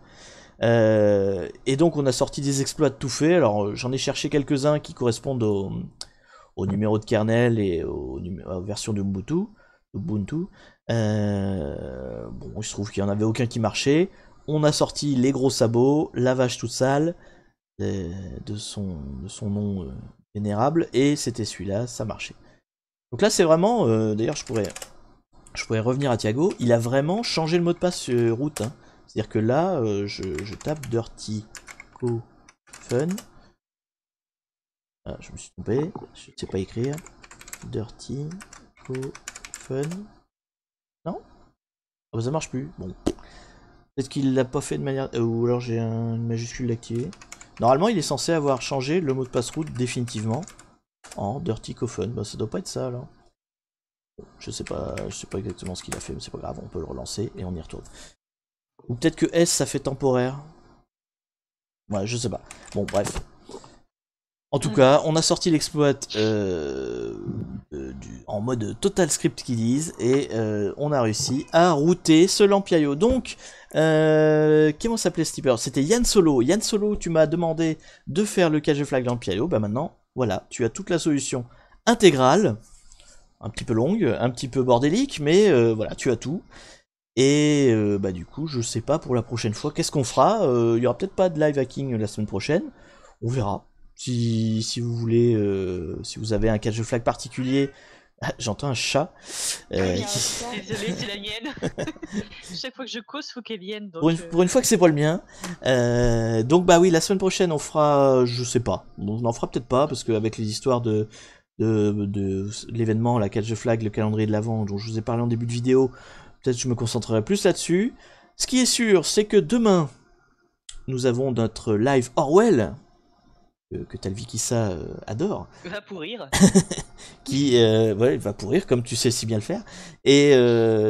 Et donc on a sorti des exploits de tout fait, alors j'en ai cherché quelques-uns qui correspondent au numéro de kernel et aux versions de Ubuntu. Bon, il se trouve qu'il n'y en avait aucun qui marchait. on a sorti les gros sabots, la vache toute sale, de son nom vénérable, et c'était celui-là, ça marchait. Donc là c'est vraiment, d'ailleurs je pourrais revenir à Thiago, il a vraiment changé le mot de passe route. Hein. C'est-à-dire que là, je tape Dirty Co Fun. Ah, je me suis trompé, je ne sais pas écrire. Dirty Co Fun. Non? Ah bah ça marche plus, bon. Peut-être qu'il l'a pas fait de manière... ou alors j'ai une majuscule activée. Normalement il est censé avoir changé le mot de passe route définitivement. En Dirty Co Fun, bah ça doit pas être ça alors. Je sais pas exactement ce qu'il a fait, mais c'est pas grave, on peut le relancer et on y retourne. Ou peut-être que S ça fait temporaire. Ouais, je sais pas. Bon, bref. En tout cas, on a sorti l'exploit en mode total script qu'ils disent, et on a réussi à router ce Lampiaio. Donc, comment s'appelait ce tipeur? C'était Yann Solo. Yann Solo, tu m'as demandé de faire le cache flag Lampiaio. Bah maintenant, voilà, tu as toute la solution intégrale. Un petit peu longue, un petit peu bordélique, mais voilà, tu as tout. Et bah du coup, je sais pas pour la prochaine fois, qu'est-ce qu'on fera? Il y aura peut-être pas de live hacking la semaine prochaine, on verra. Si vous voulez, si vous avez un catch flag particulier, j'entends un chat. Désolé, c'est la mienne. Chaque fois que je cause, faut qu'elle vienne. Donc, pour une fois que c'est pas le mien. Donc bah oui, la semaine prochaine on fera, je sais pas, on en fera peut-être pas parce qu'avec les histoires de l'événement, la catch flag, le calendrier de l'avant dont je vous ai parlé en début de vidéo, peut-être que je me concentrerai plus là-dessus. Ce qui est sûr, c'est que demain, nous avons notre live Orwell, que Talvikissa adore. Va pourrir. Qui ouais, va pourrir, comme tu sais si bien le faire. Et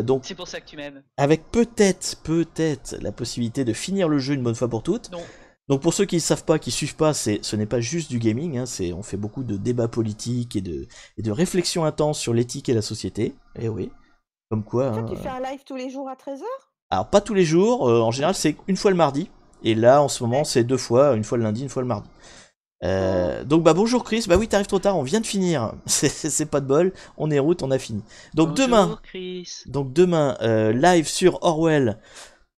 donc, c'est pour ça que tu m'aimes. Avec peut-être la possibilité de finir le jeu une bonne fois pour toutes. Non. Donc pour ceux qui ne savent pas, qui suivent pas, ce n'est pas juste du gaming, hein, on fait beaucoup de débats politiques et de réflexions intenses sur l'éthique et la société. Et oui, comme quoi... Toi, tu fais un live tous les jours à 13h? Alors pas tous les jours, en général c'est une fois le mardi. Et là en ce moment c'est 2 fois, une fois le lundi, une fois le mardi. Donc bah bonjour Chris, bah oui t'arrives trop tard, on vient de finir, c'est pas de bol, on est route, on a fini. Donc bonjour, Chris. demain, live sur Orwell,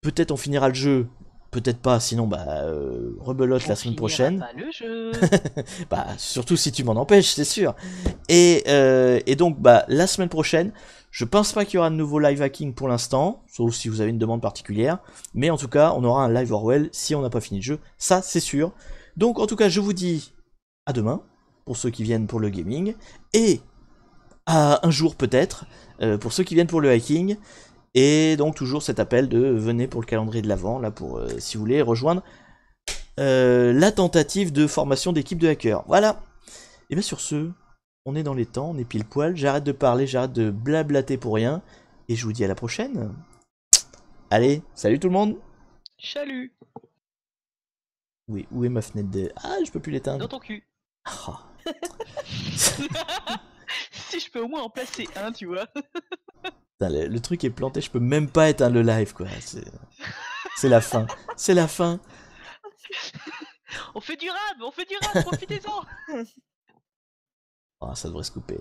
peut-être on finira le jeu, peut-être pas, sinon bah rebelote la semaine prochaine. Pas le jeu. Bah surtout si tu m'en empêches, c'est sûr. Et donc bah la semaine prochaine, je pense pas qu'il y aura de nouveau live hacking pour l'instant, sauf si vous avez une demande particulière, mais en tout cas on aura un live Orwell si on n'a pas fini le jeu, ça c'est sûr. Donc en tout cas je vous dis à demain, pour ceux qui viennent pour le gaming, et à un jour peut-être, pour ceux qui viennent pour le hacking, et donc toujours cet appel de venez pour le calendrier de l'avant, là pour si vous voulez rejoindre la tentative de formation d'équipe de hackers. Voilà. Et bien sur ce, on est dans les temps, on est pile poil, j'arrête de parler, j'arrête de blablater pour rien, et je vous dis à la prochaine. Allez, salut tout le monde. Salut. Oui, où est ma fenêtre de... Ah, je peux plus l'éteindre. Dans ton cul. Oh. Si je peux au moins en placer un, tu vois. Putain, le truc est planté, je peux même pas éteindre le live, quoi. C'est la fin. C'est la fin. On fait du rab, profitez-en. Oh, ça devrait se couper.